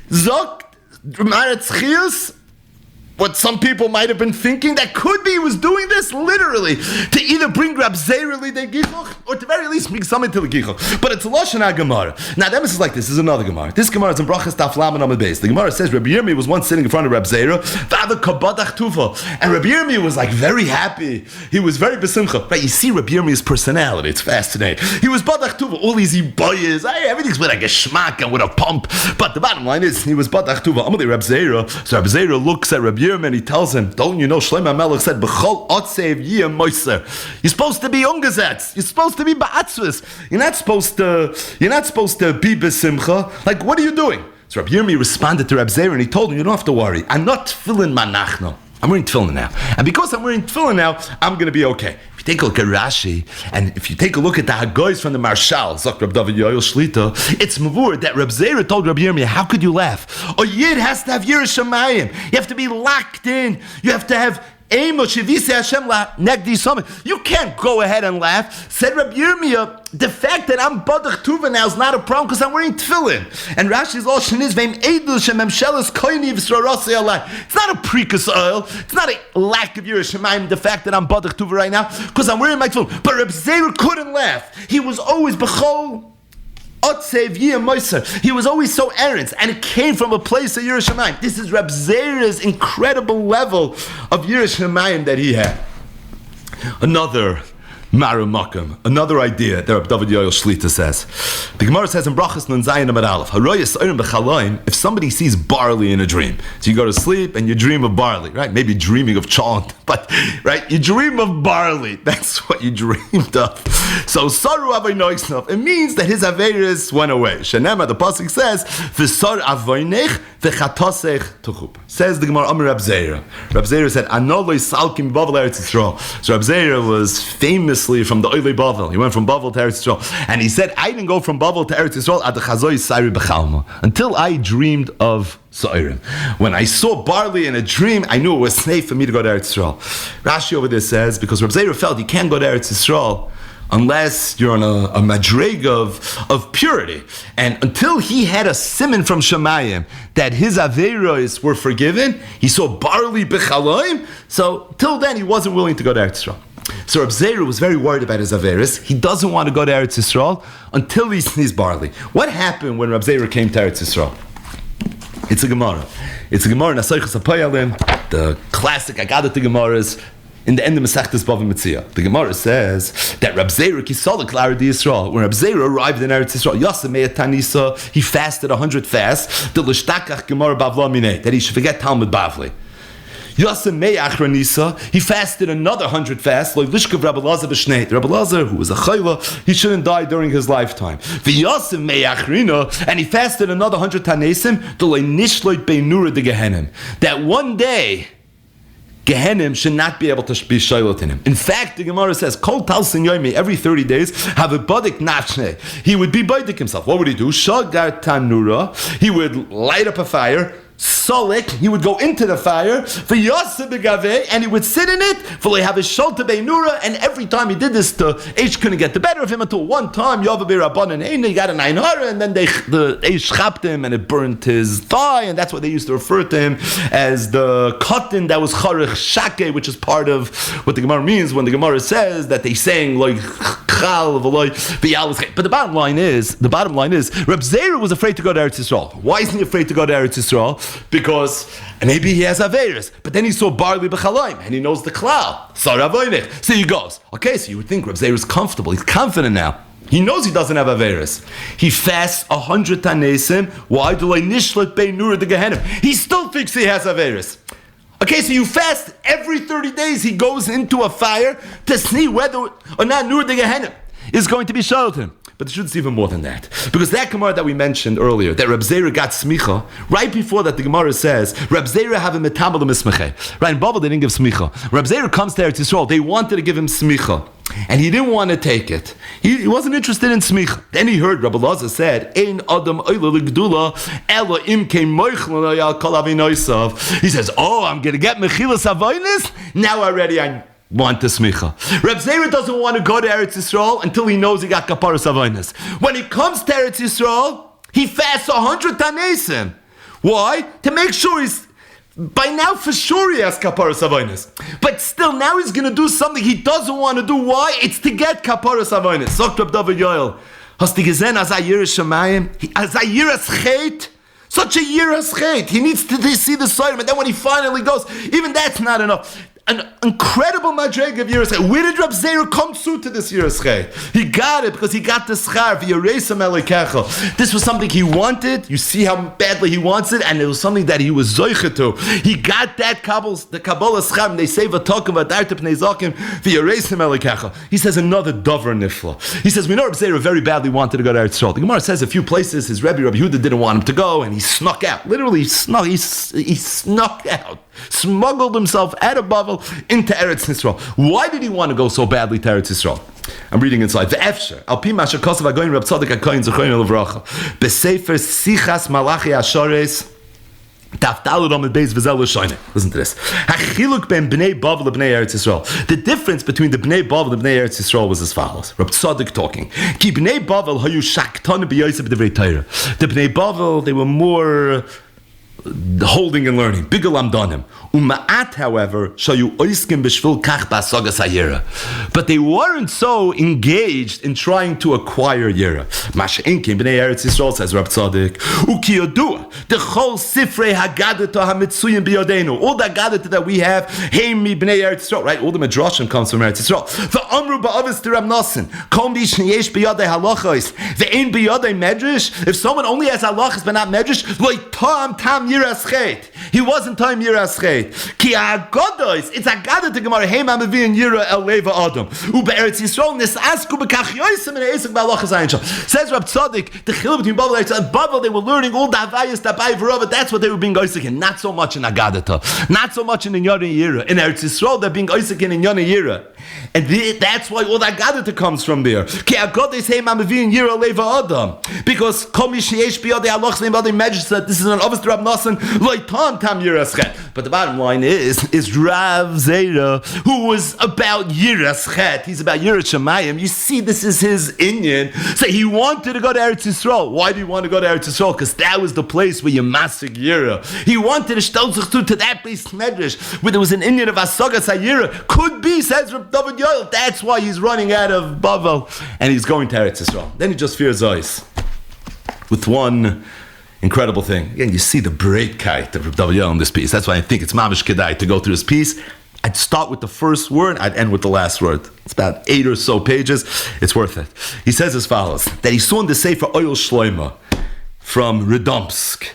Zok Maratzias, what some people might have been thinking, that could be he was doing this literally to either bring Rab Zera lidei gichuch, or to very least bring something to the gichuch. But it's a Lashon HaGemara. Now the emphasis is like this. This is another Gemara. This Gemara is in Brachas Daf Lamed Amud Beis. The Gemara says Rabbi Yirmiyah was once sitting in front of Rab Zera, v'ada kabadach tufa, and Rabbi Yirmiyah was like very happy. He was very besimcha. Right? You see Rabbi Yirmiyah's personality. It's fascinating. He was badach tufa. All these ibayas, everything's with like a shmak and with a pump. But the bottom line is, he was badach tufa. Amalei Rab Zera. So Rab Zera looks at Rabbi Yirmiyah and he tells him, don't you know, Shlomo HaMelech said, B'chol otzev yiyeh moiser. You're supposed to be ungesetzt. You're supposed to be ba'atzvus. You're not supposed to be besimcha. Like, what are you doing? So Rabbi Yirmiyah responded to Rab Zera and he told him, you don't have to worry. I'm not tefillin manachno. I'm wearing tefillin now. And because I'm wearing tefillin now, I'm going to be okay. If you take a look at Rashi, and if you take a look at the Hagoyes from the Marshal, Zok Rab David Yoel Shlita, it's mavur that Rab Zera told Rabbi Yirmiyah, how could you laugh? A yid has to have Yiras Shamayim. You have to be locked in. You have to have you can't go ahead and laugh. Said Rabbi Yirmiyah, the fact that I'm badach tuva now is not a problem because I'm wearing tefillin. And Rashi's lashon is ve'im edul shememshelas koini v'srarasei alai. It's not a prekus oil. It's not a lack of Yiras Shamayim, the fact that I'm badach tuva right now because I'm wearing my tefillin. But Reb Zera couldn't laugh. He was always b'chol. He was always so errant, and it came from a place of Yiras Shamayim. This is Reb Zera's incredible level of Yiras Shamayim that he had. Another Maru Makam, another idea that Reb David Yoel Shlita says. The Gemara says in Brachas Nun Zayin Amud Aleph, Haroyas Orim B'Chalaim, if somebody sees barley in a dream, so you go to sleep and you dream of barley, right? Maybe dreaming of chant, but right, you dream of barley. That's what you dreamed of. So Saru Avoynoisnov, it means that his Averis went away. Shenema, the pasuk says, V'sar Avoynech v'chatosech tuchup. Says the Gemara Amar Reb Zera. Reb Zera said, Anoloy Salkim Bavel Eretz Yisrael. So Reb Zera was famous from the Oilei Bavel. He went from Bavel to Eretz Yisrael. And he said, I didn't go from Bavel to Eretz Yisrael until I dreamed of Sa'irim. When I saw barley in a dream, I knew it was safe for me to go to Eretz Yisrael. Rashi over there says, because Reb Zera felt you can't go to Eretz Yisrael unless you're on a madreg of purity. And until he had a siman from Shamayim that his Averos were forgiven, he saw barley b'chalaim, so till then he wasn't willing to go to Eretz Yisrael. So Reb Zera was very worried about his Averis. He doesn't want to go to Eretz Yisrael until he sees barley. What happened when Reb Zera came to Eretz Yisrael? It's a Gemara. It's a Gemara in Asaychas HaPoyalim, the classic Agadat Gemaras, in the end of Masechtas Bava Metzia. The Gemara says that Reb Zera kisal the clarity Yisrael. When Reb Zera arrived in Eretz Yisrael, Yasamei Tanisa, he fasted 100 fasts, the L'shtakach Gemara Bavla Minei, that he should forget Talmud Bavli. Yasem Achranisa, he fasted another 100 fasts, like Lishkav Rabbi Lazar B'Shnei. Rabbi Lazar, who was a chayla, he shouldn't die during his lifetime. V'yasem Achrina, and he fasted another 100 Tanesim, the Nishloit Beinura de Gehenim. That one day, Gehenim should not be able to be shailot in him. In fact, the Gemara says, Kol Talsin Yomi, every 30 days, have a badik nafshne. He would be badik himself. What would he do? Shagar Tanura, he would light up a fire, Solik, he would go into the fire, and he would sit in it, have his shalta beinura, and every time he did this, the Eish couldn't get the better of him until one time, he got an einhara, and then the Eish chapped him, and it burnt his thigh, and that's what they used to refer to him as the cotton that was charich shake, which is part of what the Gemara means when the Gemara says that they sang like chal, but the bottom line is, Reb Zera was afraid to go to Eretz Yisrael. Why isn't he afraid to go to Eretz Yisrael? because maybe he has Averis. But then he saw barley b'chalaim, and he knows the klal. So he goes. Okay, so you would think Reb Zera is comfortable. He's confident now. He knows he doesn't have Averis. He fasts 100 tanesim. Why do I nishlet bei nur de Gehenim? He still thinks he has Averis. Okay, so you fast every 30 days. He goes into a fire to see whether or not nur de Gehenim is going to be showed him. But the truth is even more than that. Because that Gemara that we mentioned earlier, that Reb Zera got smicha, right before that the Gemara says, Reb Zera have a metabel mismecheh. Right, in Babel they didn't give smicha. Reb Zera comes to Eretz Yisrael, they wanted to give him smicha. And he didn't want to take it. He wasn't interested in smicha. Then he heard Rabbi Lazar said, Ein Adam Oila L'Gdula Ela Im Kein Moichlon Oyal Kol Avinoisav. He says, oh, I'm going to get Mechilas Avonis? Now already I want the smicha. Reb Zera doesn't want to go to Eretz Yisrael until he knows he got kaparas avonis. When he comes to Eretz Yisrael, he fasts 100 tanesim. Why? To make sure he's, by now for sure he has kaparas avonis. But still, now he's going to do something he doesn't want to do. Why? It's to get kaparas avonis. Sagt Reb David Yoel, hast du gesehen, as a yiras shamayim, as a yiras chet, such a yiras chet. He needs to see the sign, and then when he finally goes, even that's not enough. An incredible madreg of Yiras Chay. Where did Reb Zera come to this Yiras Chay? He got it because he got the schar v'yareisam elikecha. This was something he wanted. You see how badly he wants it, and it was something that he was zoicha to. He got that the Kabbalah schar, and they say v'tokim v'adartep neizakim v'yareisam elikecha. He says another dover nifla. He says, we know Reb Zera very badly wanted to go to Eretz Yisrael. The Gemara says a few places his Rabbi Yehuda didn't want him to go, and he snuck out. Literally, he snuck out. Smuggled himself out of Bavel into Eretz Yisrael. Why did he want to go so badly to Eretz Yisrael? I'm reading inside. Ve'efsher al pi masha kosav hagoyin Reb Tzadok HaKohen Zechrono Levracha b'sefer Sichas Malachi Ashores Taftalu Ramad Beis V'zel L'Shoyne. Listen to this. Hachiluk ben Bnei Bavel Bnei Eretz Yisrael. The difference between the Bnei Bavel and Bnei Eretz Yisrael was as follows. Reb Tzadok talking. Ki Bnei Bavel hayu shakton b'yosef b'divrei Torah. The Bnei Bavel, they were more holding and learning. Bigalam danim. Uma'at, however, shayu oiskim b'shvil kach ba'sagas hayira. But they weren't so engaged in trying to acquire yira. Masha inkim b'nei Eretz Yisrael, says Rab Tzadok. Uki yodua, the chol sifrei hagadata hamitzuyim b'yodenu. All the hagadata that we have, heimi b'nei Eretz Yisrael, right? All the midrashim comes from Eretz Yisrael. V'amru ba'avis to Rab Nosson. Kom b'ishneyesh b'yodei halachos. Ve'ein b'yodei medrash. If someone only has halachos but not medrash, loy tam yiras chet. He wasn't time yiras chet. Ki agados, it's agada to Gemara. Hey, I'm avin yira el leva adam. Ube Eretz Yisrael nisasku bekach yoisem and esek ba'alachas ayin. Says Rab Tzadok, the chiluk between Bavel and Bavel, they were learning all the havayas tabai v'rova. That's what they were being oisek in. Not so much in agadata, not so much in Inyana Yira. In Eretz Yisrael, they're being oisek in Inyana Yira, and that's why all the agadata comes from there. Ki agados, hey, I'm avin yira el leva adam, because komish yesh biyadei halachas neim b'adei medrash that this is an obvious to Rab Nosson loitan tam yiras chet. But the bottom line is Rav Zera, who was about Yiras Chet. He's about Yiras Shamayim. You see, this is his Inyan. So he wanted to go to Eretz Yisrael. Why do you want to go to Eretz Yisrael? Because that was the place where you masik Yira. He wanted to shtel sich to that place Medrash, where there was an Inyan of Asagas HaYira. Could be, says Reb David Yoel. That's why he's running out of Bavel and he's going to Eretz Yisrael. Then he just fears Zeus with one incredible thing. Again, you see the breitkeit of Reb David Yoel in this piece. That's why I think it's mamish kedai to go through this piece. I'd start with the first word, I'd end with the last word. It's about 8 or so pages. It's worth it. He says as follows, that he saw in the Sefer Oyel Shloima from Radomsk,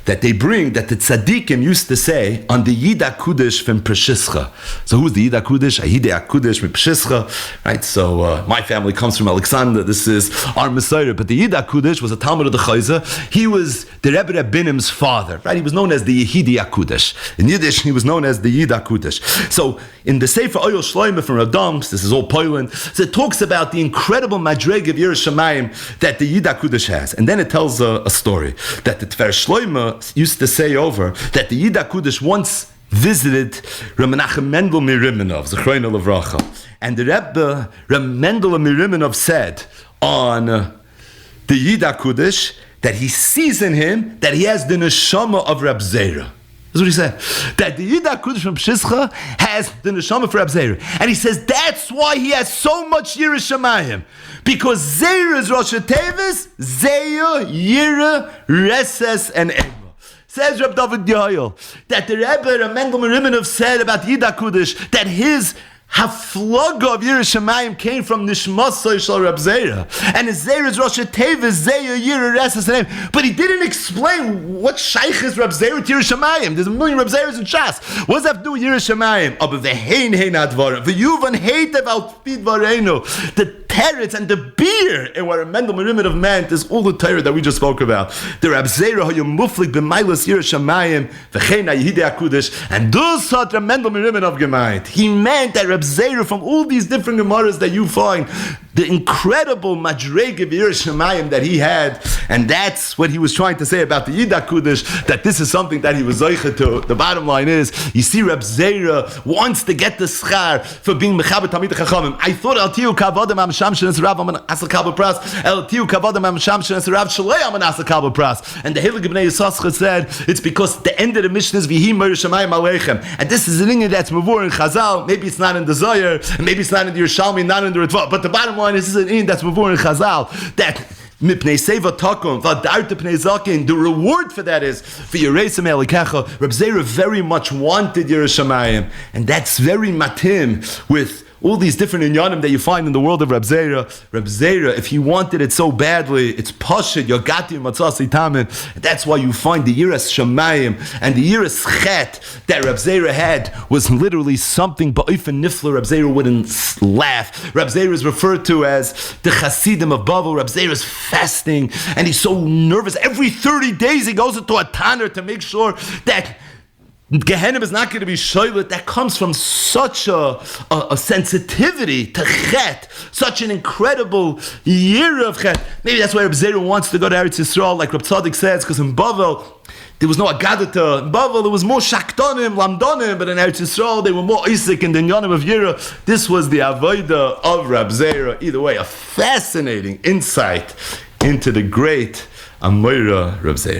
that they bring, that the tzaddikim used to say on the Yida Kudish from Peshischa. So who's the Yida Kudish? Yida Kudish from Peshischa, right? So my family comes from Alexander. This is our Messiah. But the Yida Kudish was a Talmud of the Chayza. He was the Rebbe Rabinim's father, right? He was known as the Yehidi Kudish. In Yiddish, he was known as the Yida Kudish. So in the Sefer Oyel Shloime from Radomsk, this is all Poland, so it talks about the incredible madreg of Yiras Shamayim that the Yida Kudish has. And then it tells a story that the Tver Shloime used to say over that the Yida Kudish once visited Reb Menachem Mendel Miriminov, Zechrono Levracha, and the Rebbe Reb Mendel Miriminov said on the Yida Kudish that he sees in him that he has the neshama of Reb Zera. That's what he said. That the Yida Kudish from Peshischa has the neshama for Reb Zera. And he says that's why he has so much Yiras Shamayim. Because Zera is Rosh Tevis, Zeya, Yira, Reses, and Ema. says Reb David Yoel, that the Rebbe, Reb Mendel Meriminov, said about Yida Kudish, that his Haflaga of Yerushalayim came from Nishmasai Shal Reb Zera, and his Zera's Rosh Tevis Zeya Yir Resas name. But he didn't explain what Shaykh is Reb Zera to Yerushalayim. There's a million Reb Zeras in Shas. What does that have to do with Yerushalayim? Aber vehein hein advarim, v'yuvan heitev al fid vareinu. The teretz and the beer, and what a Mendel Meriminov meant is all the Torah that we just spoke about. The Reb Zera hayom muflik b'mailas Yerushalayim v'chein ha'yidei HaKudosh, and thus had Reb Mendel Meriminov gemeint. He meant that Reb Zera, from all these different Gemaras that you find, the incredible madrega of Yerushalayim that he had, and that's what he was trying to say about the Yida Kudish, that this is something that he was zeicha to. The bottom line is, you see, Reb Zera wants to get the schar for being mechaber Talmidei Chachamim. I thought El Tiu Kavodem Am Shamshin as Rav Aman Asa Kabel Pras, El Tiu Kavodem Am Shamshin as Rav Shalei Aman Asa Kabel Pras, and the Heilige Bnei Yisachar said it's because the end of the mission is V'hi Yerushalayim Aleichem, and this is an thing that's mavur in Chazal. Maybe it's not in the Zohar, maybe it's not in the Yerushalmi, not in the Ritva, but the bottom line is, this is an in that's mavur in Chazal, that Mipnei Seva Takum, Vadarta Pnei Zakin, the reward for that is for Yeresim Elikecha. Reb Zera very much wanted Yerushalayim, and that's very matim with all these different inyanim that you find in the world of Reb Zera. Reb Zera, if he wanted it so badly, it's Pashid, Yogati, Matzasi Tamin. That's why you find the Yiras Shamayim and the Yiras Chet that Reb Zera had was literally something Ba'ifan Nifla. Reb Zera wouldn't laugh. Reb Zera is referred to as the Chasidim of Bavel. Reb Zera is fasting, and he's so nervous. Every 30 days he goes into a tanner to make sure that Gehenna is not going to be shoylet. That comes from such a sensitivity to chet, such an incredible year of chet. Maybe that's why Reb Zera wants to go to Eretz Yisrael, like Reb Tzaddik says, because in Bavel there was no Agadata. In Bavel there was more Shaktonim, Lamdonim, but in Eretz Yisrael they were more Isaac and the Yonim of Yira. This was the Avodah of Reb Zera. Either way, a fascinating insight into the great Amoira Reb Zera.